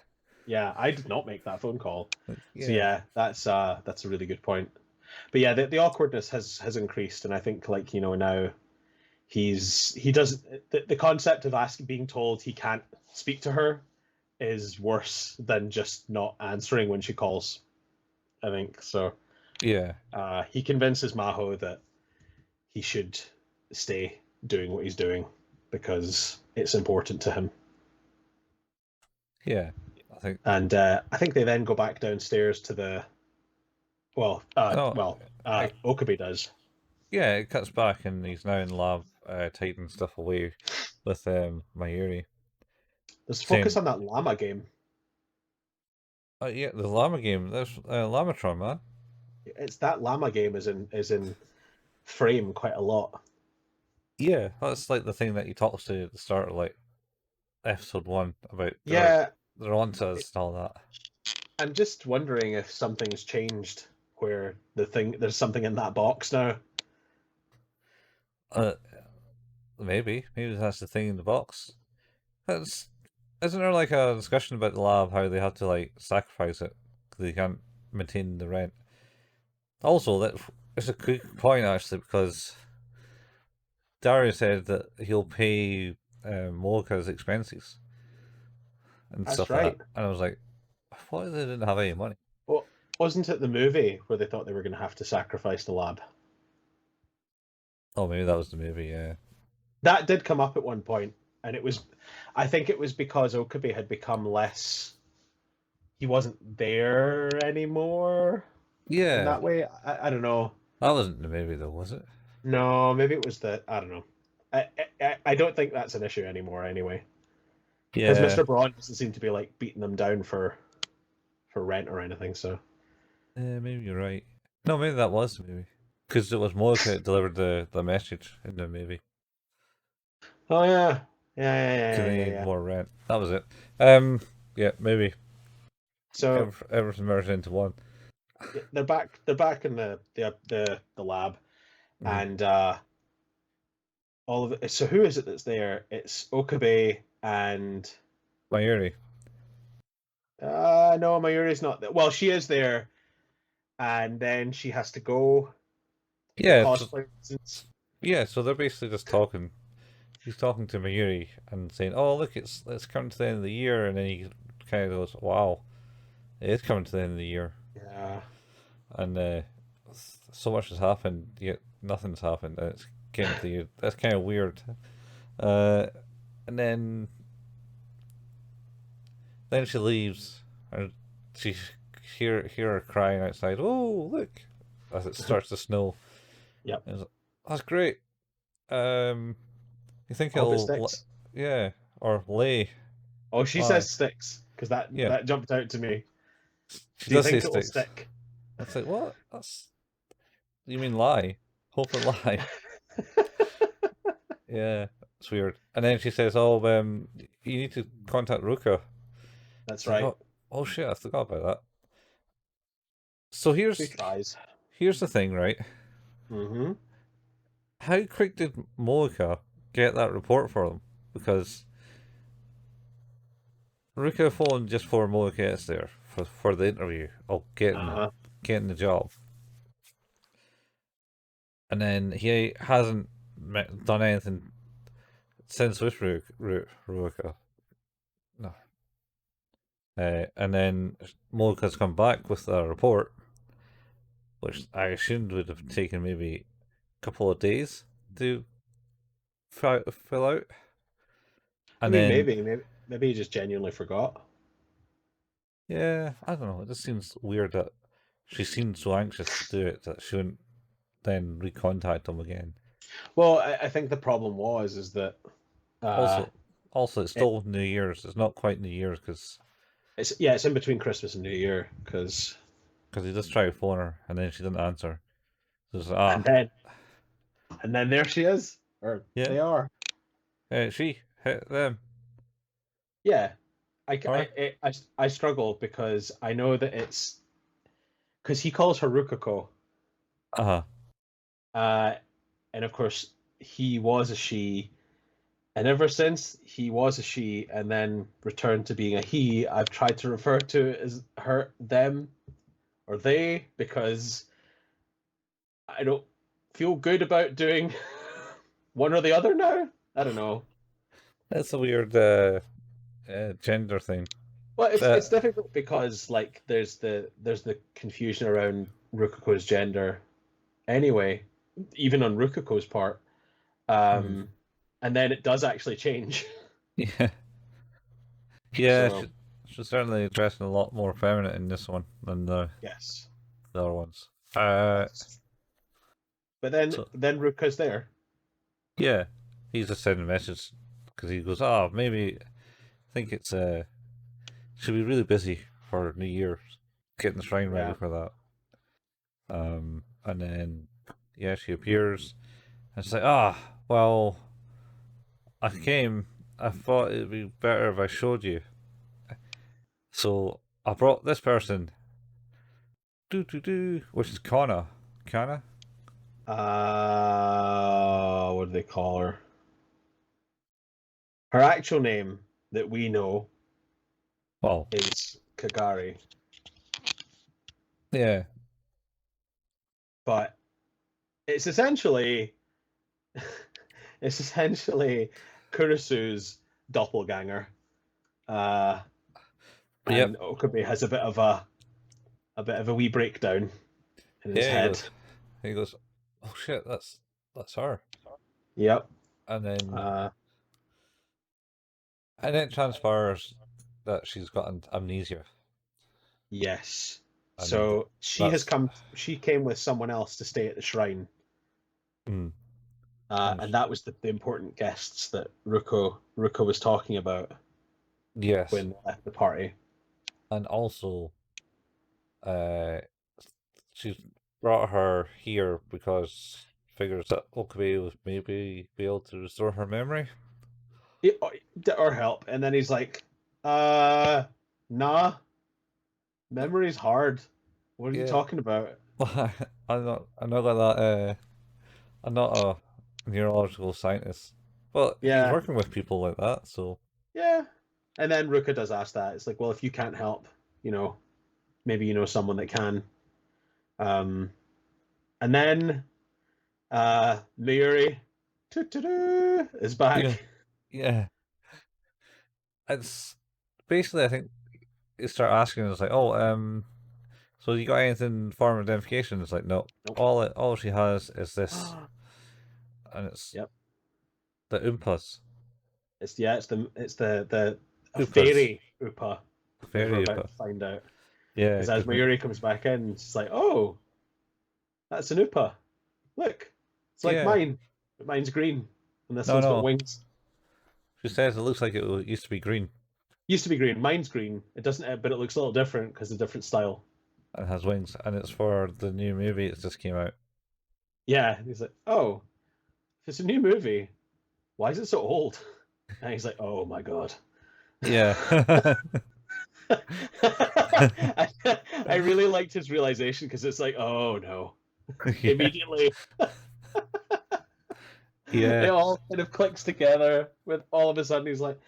Yeah, I did not make that phone call. Like, So yeah, yeah, that's a really good point. But yeah, the awkwardness has increased, and I think like now he doesn't the concept of asking being told he can't speak to her is worse than just not answering when she calls. I think so. yeah, He convinces Maho that he should stay doing what he's doing because it's important to him. yeah. I think And I think they then go back downstairs to the no, Okabe does. Yeah, it cuts back, and he's now in the lab, tightening stuff away with Mayuri, Let's focus saying, on that llama game. "Yeah, the llama game. That's Lamatron, man." It's that llama game is in frame quite a lot. Yeah, that's like the thing that he talks to at the start of like episode 1 about Yeah, they're onto us and all that. I'm just wondering if something's changed where there's something in that box now. Uh, maybe that's the thing in the box. That's Isn't there like a discussion about the lab how they have to like sacrifice it because they can't maintain the rent? Also, it's a quick point actually because Dario said that he'll pay Moloka's expenses and That's stuff like that, right. and I was like, what if they didn't have any money? Well, wasn't it the movie where they thought they were going to have to sacrifice the lab? Oh, maybe that was the movie. Yeah, That did come up at one point, and I think it was because Okabe had become less. He wasn't there anymore in yeah, that way. I don't know. that wasn't the movie though, was it? No, maybe it was the. I don't know. I don't think that's an issue anymore anyway, because Yeah, Mr. Braun doesn't seem to be like beating them down for rent or anything. So. maybe you're right. No, maybe that was the movie because it was Moloka that delivered the message in the movie. Oh yeah, yeah, yeah, Because yeah, they yeah, need yeah. more rent. That was it. Yeah, maybe So everything merged into one. yeah, they're back. They're back in the lab, Mm-hmm. and all of it. So who is it that's there? It's Okabe and Mayuri. no, Mayuri's not there. Well, she is there, and then she has to go for Yeah, cosplay reasons. yeah. So they're basically just talking. He's talking to Mayuri and saying, "Oh, look, it's coming to the end of the year," and then he kind of goes, "Wow, it is coming to the end of the year," Yeah. and so much has happened, yet nothing's happened, and it's getting to you. That's kind of weird. Uh, and then she leaves, and she hear her crying outside. Oh, look! As it starts to snow, Yep. and it's like, that's great. Um, you think I hope it it'll, sticks. yeah, or lay, Oh, she lie, says sticks because that yeah. that jumped out to me. She Do you does say think it will sticks. stick? That's like what? That's You mean lie? Hope it lie. Yeah, it's weird. And then she says, "Oh, you need to contact Ruka." That's It's like, right. oh shit, I forgot about that. So She tries. here's the thing, right? Mm-hmm. How quick did Moika get that report for them? Because Ruka phoned just before Moika gets there for the interview of Uh-huh. getting the job, and then he hasn't done anything since with Ruka. No. And then Mocha's come back with a report, which I assumed would have taken maybe a couple of days to fill out. I And mean, then, maybe he just genuinely forgot. yeah, I don't know. It just seems weird that she seemed so anxious to do it that she wouldn't then recontact them again. Well, I think the problem was is that uh, Also, it's it, still New Year's. It's not quite New Year's it's in between Christmas and New Year because because he just tried to phone her and then she didn't answer. So it's like, and then there she is, or yeah, they are. she hit them, Yeah, her. I struggle because I know that it's because he calls her Rukako, Uh huh. uh, and of course he was a she, and ever since he was a she and then returned to being a he, I've tried to refer to it as her, them, or they because I don't feel good about doing one or the other now. I don't know. That's a weird gender thing. Well, Uh, it's difficult because like there's the confusion around Rukako's gender anyway, even on Rukako's part. hmm. Um, and then it does actually change. Yeah, yeah. So She's certainly dressing a lot more feminine in this one than yes, the other ones. Uh, yes. But then So Ruka's there. yeah, he's just sending a message because he goes, "Oh, maybe I think it's should be really busy for New Year, getting the shrine ready Yeah. for that." And then yeah, she appears, and she's like, "Ah, well, I came. I thought it'd be better if I showed you, so I brought this person, which is Kana. Kana? What do they call her? Her actual name that we know Well, is Kagari, yeah, but it's essentially it's essentially Kurisu's doppelganger. Uh, yep, and Okabe has a wee breakdown in his yeah. He head. goes, he goes, oh shit, that's her, Yep. and then Uh, and then it transpires that she's got amnesia, yes. and So that's she came with someone else to stay at the shrine. mm, and And that was the important guests that Ruko was talking about yes, when they left the party. and also uh, she's brought her here because figures that Okabe was maybe be able to restore her memory. Or help. And then he's like, nah, memory's hard. What are you Yeah, talking about? I'm not got that. I'm not a neurological scientist, but he's Yeah, working with people like that, so yeah. And then Ruka does ask that. It's like, well, if you can't help, maybe you know someone that can. Um, and then Mayuri is yeah, back. yeah. It's basically I think you start asking it's like, oh, so you got anything in form of identification? It's like no, Nope. all she has is this, and it's Yep. the Oompas, It's the a Oopas, fairy Upa, as we're very about Oopa. to find out. Yeah, Because as because Mayuri comes back in, she's like, "Oh, that's an Upa. Look, it's like yeah, mine, but mine's green, and this no, one's got no. wings. She says it looks like used to be green Used to be green. Mine's green. It doesn't, but it looks a little different because of different style." and has wings, and it's for the new movie that just came out. Yeah, and he's like, "Oh, if it's a new movie, why is it so old?" And he's like, "Oh my god." Yeah, I really liked his realization because it's like, oh no. yeah, Immediately, it yeah. all kind of clicks together with all of a sudden he's like,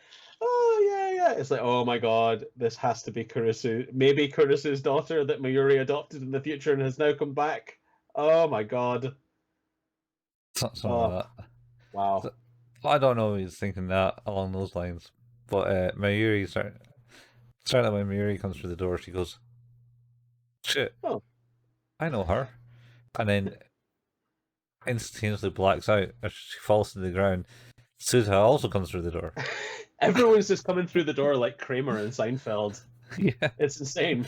oh yeah, yeah. It's like, oh my god, this has to be Kurisu. Maybe Kurisu's daughter that Mayuri adopted in the future and has now come back. Oh my god. Something Oh like that. wow. So, I don't know if he's thinking that along those lines, but Mayuri certainly when Mayuri comes through the door, she goes, "Shit, Oh. I know her," and then instantaneously blacks out as she falls to the ground. Suzuha also comes through the door. Everyone's just coming through the door like Kramer and Seinfeld. Yeah, It's insane.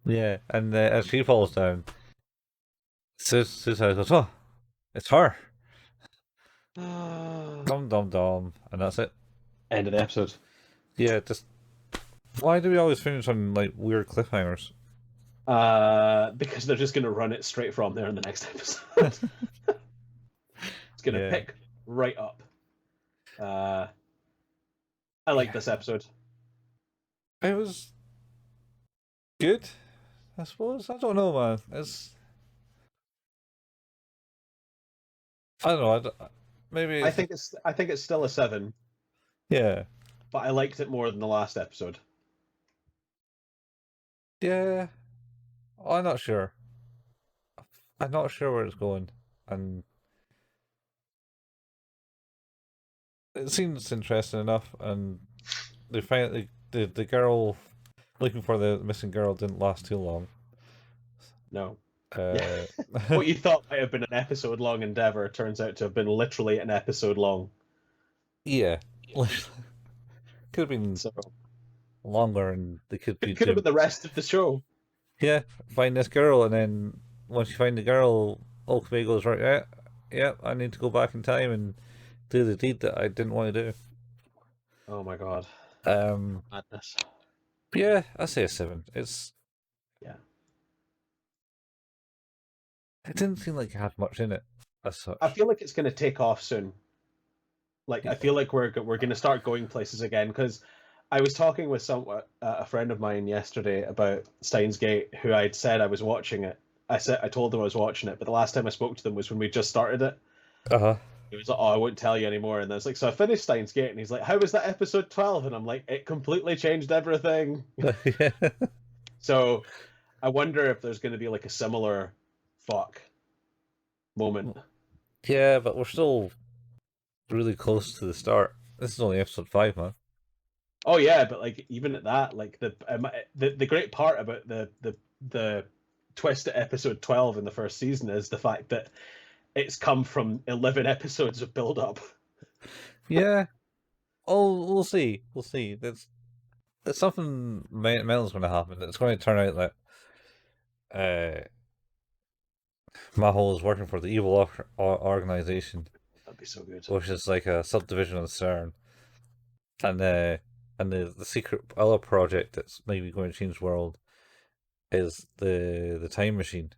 yeah, and as she falls down, Suzuha goes, "Oh, it's her." End Dum dum dum, and that's it. of the episode. Yeah, just why do we always finish on like weird cliffhangers? Because they're just gonna run it straight from there in the next episode. It's gonna Yeah, pick right up. Uh, I like yeah. this episode. It was good, I suppose. I don't know, man. I don't know. Maybe I it's think it's still a 7, yeah, but I liked it more than the last episode. yeah. I'm not sure. I'm not sure where it's going, and it seems interesting enough. And they finally the girl looking for the missing girl didn't last too long. No. Yeah. Uh, What you thought might have been an episode long endeavor turns out to have been literally an episode long. yeah, could have been So longer, and they could be it could have doing been the rest of the show. yeah, find this girl, and then once you find the girl, Okabe goes, right, yeah, I need to go back in time and do the deed that I didn't want to do. Oh my god. Madness. Yeah, I say a 7. Yeah. It didn't seem like it had much in it as I such. feel like it's going to take off soon. Like I feel like we're going to start going places again because I was talking with a friend of mine yesterday about Steins Gate, who I'd said I was watching it. I told them I was watching it, but the last time I spoke to them was when we just started it. Uh huh. He was like, "Oh, I won't tell you anymore." And I was like, "So I finished Steins Gate," and he's like, "How was that episode 12?" And I'm like, "It completely changed everything." Yeah. So I wonder if there's going to be like a similar fuck moment. Yeah, but we're still really close to the start. This is only episode 5, man. Oh yeah, but like even at that, like the great part about the twist at episode 12 in the first season is the fact that it's come from 11 episodes of build up. Yeah. Oh, we'll see. We'll see. There's something mental's going to happen. It's going to turn out that Mahol is working for the evil organization, That'd be so good. which is like a subdivision of CERN, and the secret other project that's maybe going to change the world is the time machine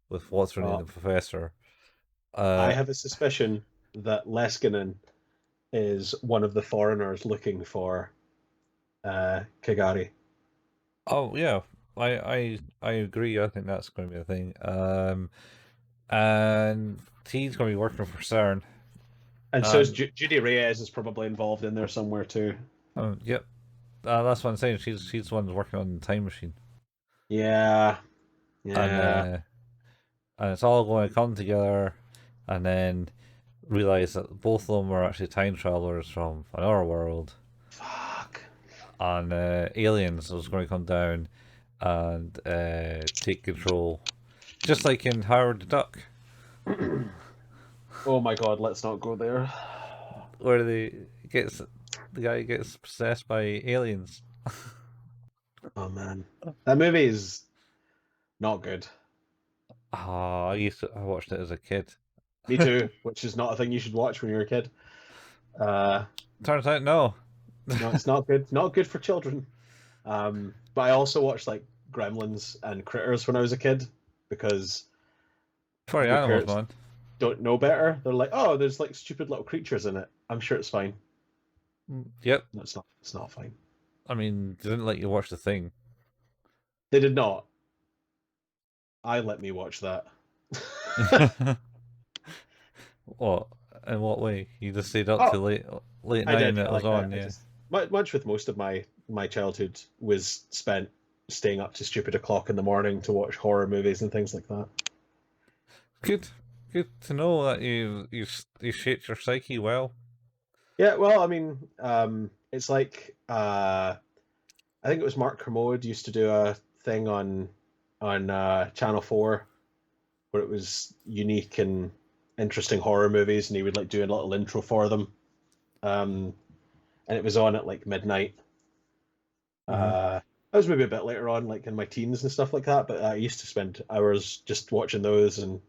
with what's her name, the Oh, professor. I Uh have a suspicion that Leskinen is one of the foreigners looking for Kagari. oh yeah, I agree. I think that's going to be a thing. And he's going to be working for CERN. And so is And Judy Reyes is probably involved in there somewhere too. yep, that's what I'm saying. She's the one who's working on the time machine, Yeah, and yeah. uh, and it's all going to come together, and then realize that both of them are actually time travelers from another world, Fuck. and aliens was going to come down and take control, just like in Howard the Duck, Oh my god, let's not go there. where the guy gets possessed by aliens. Oh man, that movie is not good. Ah, I watched it as a kid. Me too, which is not a thing you should watch when you're a kid. Uh, Turns out, no. no, it's not good. Not good for children. But I also watched like Gremlins and Critters when I was a kid because For the your animals, parents man. don't know better. They're like, "Oh, there's like stupid little creatures in it. I'm sure it's fine." Yep. No, it's not. It's not fine. I mean, they didn't let you watch the thing. They did not. I let me watch that. What? In what way? You just stayed up Oh, till late I night did. and Yeah, it was like on, I yeah. just much with most of my childhood was spent staying up to stupid o'clock in the morning to watch horror movies and things like that. Good. Good to know that you shaped your psyche well. Yeah, well, I mean, it's like I think it was Mark Kermode used to do a thing on Channel 4 where it was unique and interesting horror movies, and he would like do a little intro for them. Um, and it was on at like midnight. Hmm. I was maybe a bit later on, like in my teens and stuff like that, but I used to spend hours just watching those, and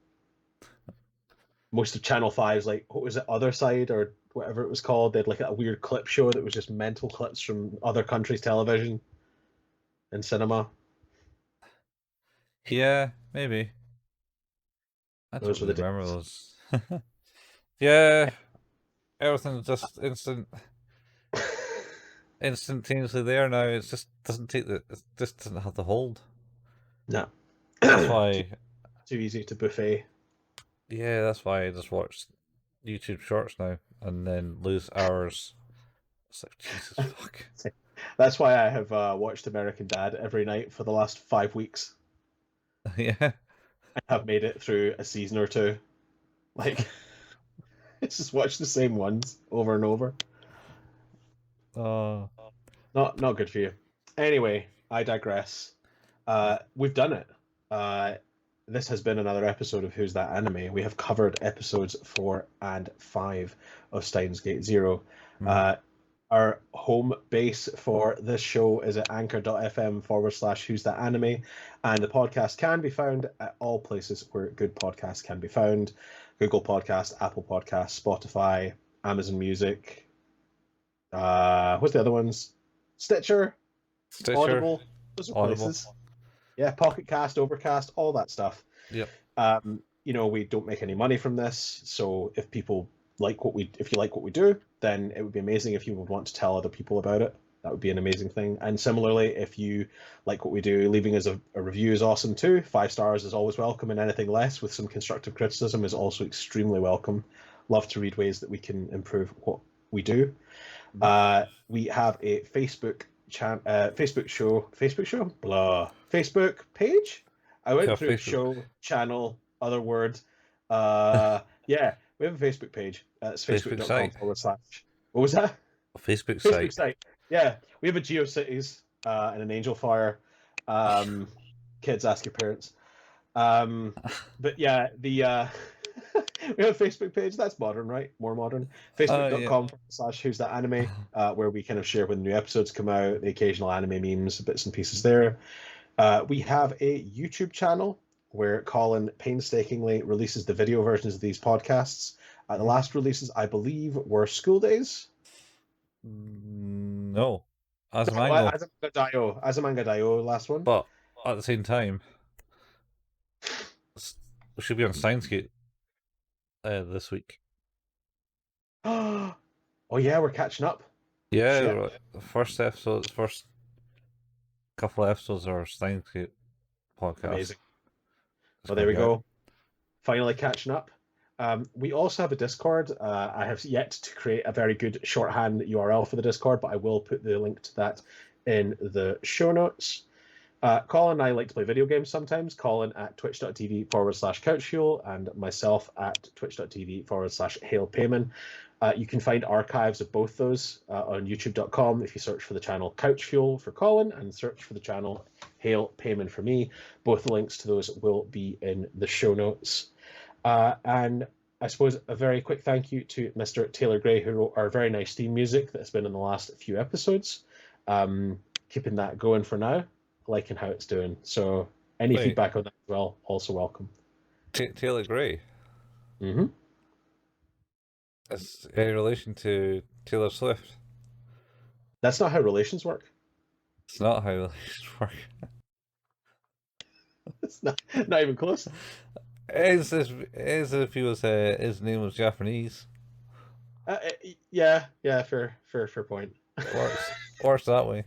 most of Channel 5's like, what was it, Other Side or whatever it was called? They had like a weird clip show that was just mental clips from other countries' television and cinema. Yeah, maybe. I don't Those were really the remember days. those. Yeah, everything's just instantaneously there now. It just doesn't it just doesn't have the hold. No. That's too, why, too easy to buffet. yeah, that's why I just watch YouTube shorts now and then lose hours. It's like, Jesus fuck. That's why I have watched American Dad every night for the last 5 weeks. Yeah. I have made it through a season or two. Like, just watch the same ones over and over. Oh. Not good for you. Anyway, I digress. We've done it. Uh, this has been another episode of Who's That Anime. We have covered episodes 4 and 5 of Steins Gate Zero. Mhm. Uh, Our home base for this show is at anchor.fm/who's that anime, and the podcast can be found at all places where good podcasts can be found: Google Podcast, Apple Podcast, Spotify, Amazon Music. What's the other ones? Stitcher, Stitcher, Audible. Those are Audible. places. Yeah, Pocket Cast, Overcast, all that stuff. Yep. We don't make any money from this, so if people if you like what we do, then it would be amazing if you would want to tell other people about it. That would be an amazing thing. And similarly, if you like what we do, leaving us a review is awesome too. 5 stars is always welcome, and anything less with some constructive criticism is also extremely welcome. Love to read ways that we can improve what we do. We have a Facebook page. I went through show, channel, other word. Yeah, we have a Facebook page. It's facebook.com/. What was that? A Facebook site. Yeah, we have a GeoCities and an Angel Fire. Kids, ask your parents. But yeah, we have a Facebook page. That's modern, right? More modern. Facebook.com/who's that anime, where we kind of share when new episodes come out, the occasional anime memes, bits and pieces there. We have a YouTube channel where Colin painstakingly releases the video versions of these podcasts. The last releases, I believe, were School Days. No. Azumanga Daioh, last one. But at the same time, we should be on Steins this week. Oh yeah, we're catching up. Yeah, right. The first couple of episodes are Steins podcast. Amazing. Well, there we go. Finally catching up. We also have a Discord. I have yet to create a very good shorthand URL for the Discord, but I will put the link to that in the show notes. Colin and I like to play video games sometimes. Colin at twitch.tv/couchfuel and myself at twitch.tv/hailpayman. You can find archives of both those on youtube.com if you search for the channel Couchfuel for Colin and search for the channel Hail Payman for me. Both links to those will be in the show notes. And I suppose a very quick thank you to Mr. Taylor Gray, who wrote our very nice theme music that's been in the last few episodes. Keeping that going for now, liking how it's doing. So any feedback on that as well, also welcome. Taylor Gray? Mm-hmm. Is in relation to Taylor Swift? That's not how relations work. It's not how relations work. It's not even close. As if he was his name was Japanese. Yeah, fair point. Works that way.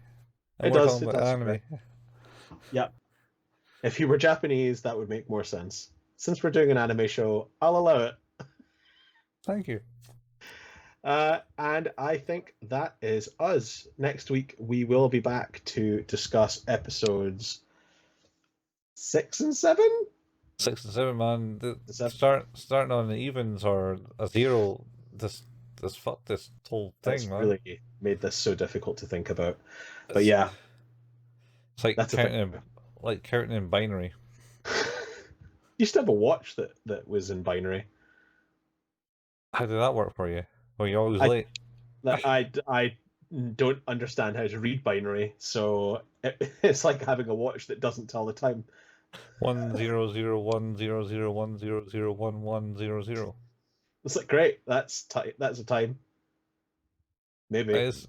It does. Anime. Yeah. If he were Japanese, that would make more sense. Since we're doing an anime show, I'll allow it. Thank you. And I think that is us. Next week, we will be back to discuss episodes 6 and 7. 6 and 7, man. Starting on the evens or a 0. This fuck this whole thing, That's man. Really made this so difficult to think about. But yeah, it's like counting in binary. You used to have a watch that was in binary. How did that work for you? Were you always late? I don't understand how to read binary, so it's like having a watch that doesn't tell the time. 1001001001100. It's like, great. That's a time. Maybe it's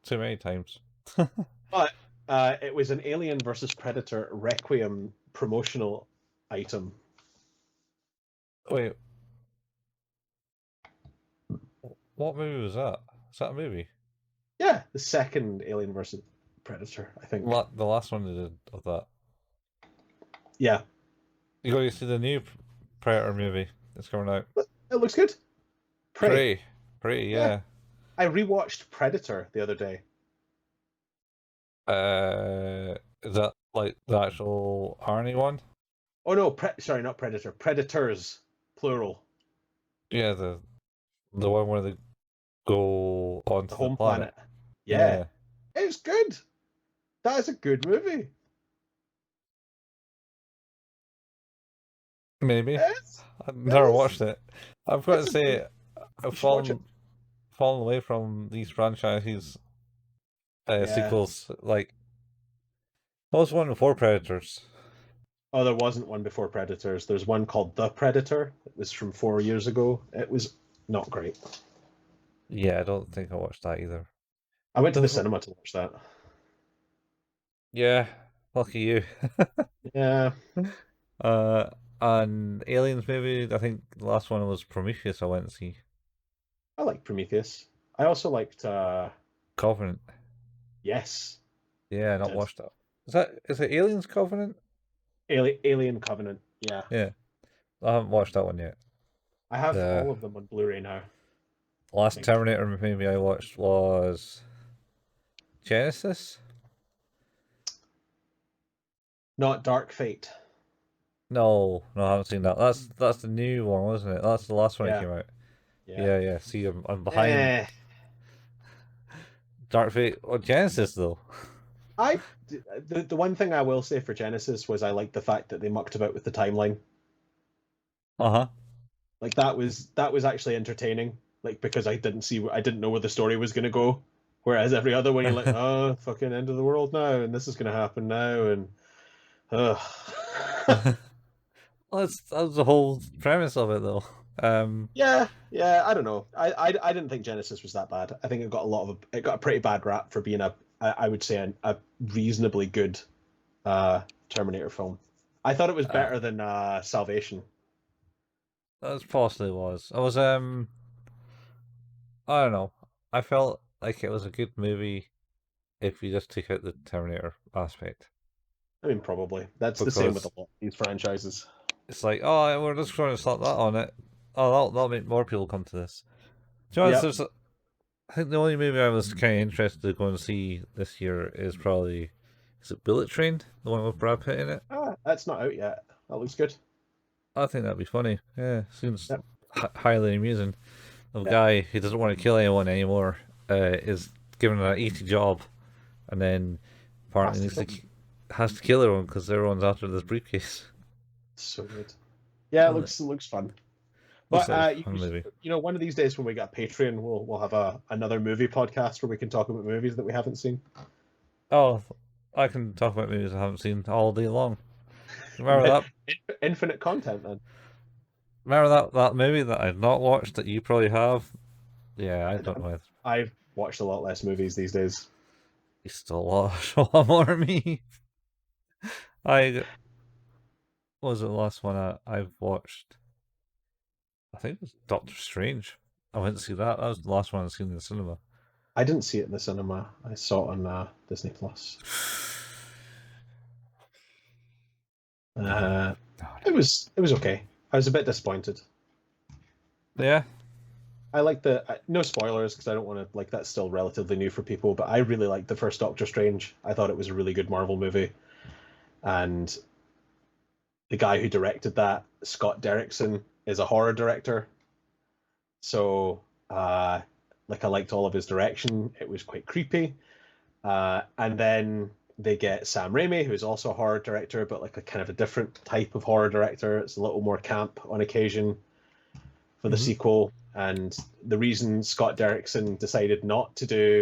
too many times. But it was an Alien versus Predator Requiem promotional item. Wait, what movie was that? Is that a movie? Yeah, the second Alien versus Predator, I think. The last one they did of that. Yeah. You got to see the new Predator movie that's coming out. It looks good. Prey, yeah. I rewatched Predator the other day. Is that like the actual Arnie one? Oh no, sorry, not Predator. Predators, plural. Yeah, the one where they go onto the home planet. Yeah. It's good. That is a good movie. Maybe. I've never watched it. I've got to say, I've fallen fallen away from these franchises Yeah. sequels. Like, what was one before Predators? Oh, there wasn't one before Predators. There's one called The Predator. It was from 4 years ago. It was not great. Yeah, I don't think I watched that either. I went to There the was, cinema to watch that. yeah, lucky you. Yeah, uh, and Aliens, maybe. I think the last one was Prometheus. I went to see I like Prometheus. I also liked Covenant. yes, Yeah, I not did. watched that. Is it Aliens Covenant? Alien Covenant. Yeah. Yeah, I haven't watched that one yet. I have The all of them on Blu-ray now, I last think. Terminator movie I watched was Genesis. Not Dark Fate. No, I haven't seen that. That's the new one, wasn't it? That's the last one that Yeah, came out. yeah. Yeah. See, I'm behind Eh. Dark Fate. Oh, Genesis though. I the one thing I will say for Genesis was I liked the fact that they mucked about with the timeline. Uh-huh. Like that was actually entertaining. Like because I didn't know where the story was gonna go. Whereas every other one you're like, oh, fucking end of the world now, and this is gonna happen now, and ugh. Well, that's the whole premise of it though. Yeah, yeah. I don't know. I didn't think Genesis was that bad. I think it got a pretty bad rap for being I would say a reasonably good Terminator film. I thought it was uh, better than Salvation. that possibly was. I don't know. I felt like it was a good movie if you just took out the Terminator aspect. I mean, probably that's the same with a Because lot of these franchises. it's like, oh, we're just going to slap that on it. Oh, that'll make more people come to this. To be honest, Yep. I think the only movie I was kind of interested to go and see this year is probably, is it Bullet Train? The one with Brad Pitt in it? That's not out yet. That looks good. I think that'd be funny. Yeah, seems Yep. highly amusing. A Yep. guy who doesn't want to kill anyone anymore is given an easy job, and then Has apparently to kill. has to kill everyone because everyone's after this briefcase. So good. Yeah, it Well, looks fun. looks But like a you, fun movie. one of these days when we got Patreon, we'll have another movie podcast where we can talk about movies that we haven't seen. Oh, I can talk about movies I haven't seen all day long. Remember that? Infinite content, then. Remember that movie that I've not watched that you probably have? Yeah, I don't know. I've watched a lot less movies these days. You still watch a lot more than me. I what was the last one I've watched? I think it was Doctor Strange. I went to see that. That was the last one I've seen in the cinema. I didn't see it in the cinema. I saw it on Disney Plus. Uh, it was okay. I was a bit disappointed. Yeah. I like the no spoilers because I don't want to like that's still relatively new for people, but I really liked the first Doctor Strange. I thought it was a really good Marvel movie, and the guy who directed that, Scott Derrickson, is a horror director. So, like I liked all of his direction. It was quite creepy. And then they get Sam Raimi, who's also a horror director, but like a kind of a different type of horror director. It's a little more camp on occasion for the Mm-hmm. sequel. And the reason Scott Derrickson decided not to do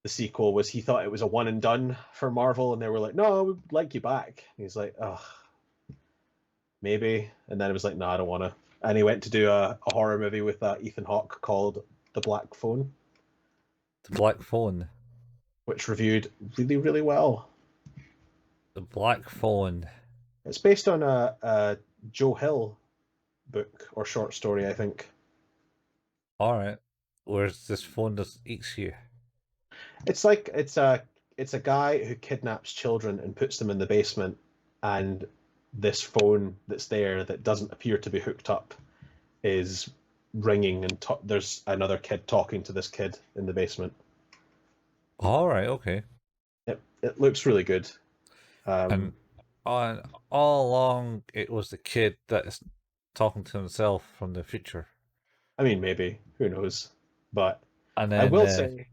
the sequel was he thought it was a one and done for Marvel, and they were like, "No, we'd like you back." And he's like, "Oh, maybe." And then it was like, "No, I don't want to." And he went to do a horror movie with Ethan Hawke called The Black Phone, The Black Phone. which reviewed really, really well. The Black Phone. It's based on a Joe Hill book or short story, I think. Alright. Where's this phone that eats you? It's like it's a guy who kidnaps children and puts them in the basement, and this phone that's there that doesn't appear to be hooked up is ringing, and there's another kid talking to this kid in the basement. Alright, okay. It looks really good. And on all along it was the kid that is talking to himself from the future. I mean, maybe who knows, but And I then will say,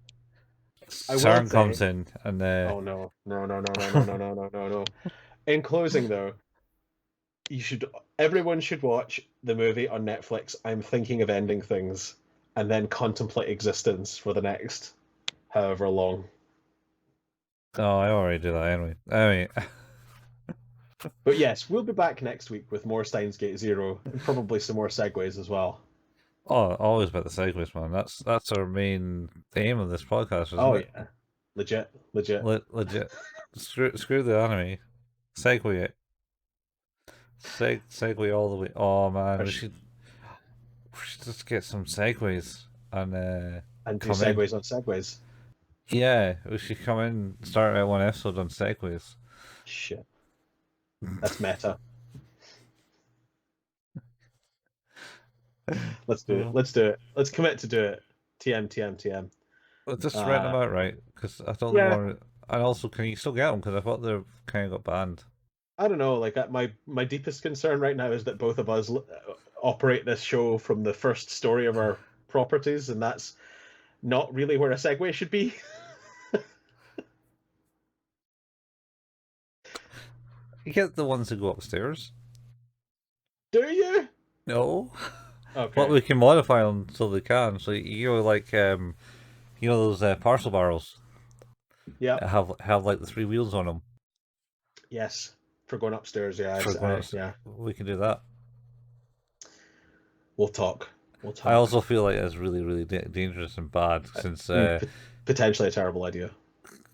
I will CERN say, comes in and oh no, no, no, no, no, no, no, no, no, no, no. In closing, though, you should everyone should watch the movie on Netflix. I'm thinking of ending things. and then contemplate existence for the next however long. Oh, I already do that anyway. I mean, But yes, we'll be back next week with more Steins Gate Zero and probably some more segues as well. oh, always about the segues, man. That's our main aim of this podcast, isn't Oh it? yeah, legit. Legit. Screw the anime. Segue it. Segue all the way. Oh man, Or we should just get some segues and and do come in. segues on segues. Yeah, we should come in, start out one episode on segues. Shit, that's meta. Let's do it. Oh. Let's do it. Let's commit to do it. TM. Well, just rent them Uh, out, right? Because I don't yeah, want. And also, can you still get them? Because I thought they've kind of got banned. I don't know. Like my deepest concern right now is that both of us operate this show from the first story of our properties, and that's not really where a segue should be. You get the ones that go upstairs. Do you? No. Okay. But we can modify them so they can. So like those parcel barrels Yeah. that have like the three wheels on them. Yes. For going upstairs, yeah. For going Yeah. we can do that. We'll talk. We'll talk. I also feel like it's really, really dangerous and bad since Potentially a terrible idea.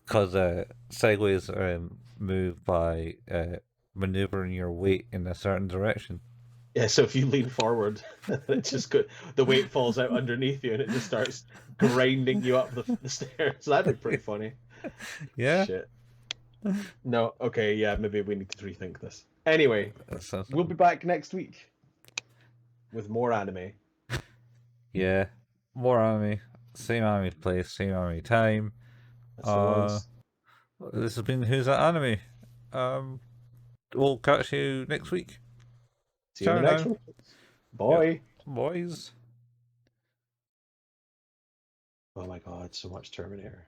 because segways move by maneuvering your weight in a certain direction. Yeah, so if you lean forward, it just the weight falls out underneath you and it just starts grinding you up the stairs. That'd be pretty funny. Yeah. Shit. No, okay, yeah, maybe we need to rethink this. Anyway, we'll be back next week with more anime. Yeah, more anime, same anime place, same anime time. That's the ones. This has been Who's That Anime? We'll catch you next week. See you in the next one. Bye. Yep. Boys. Oh my god, so much Terminator.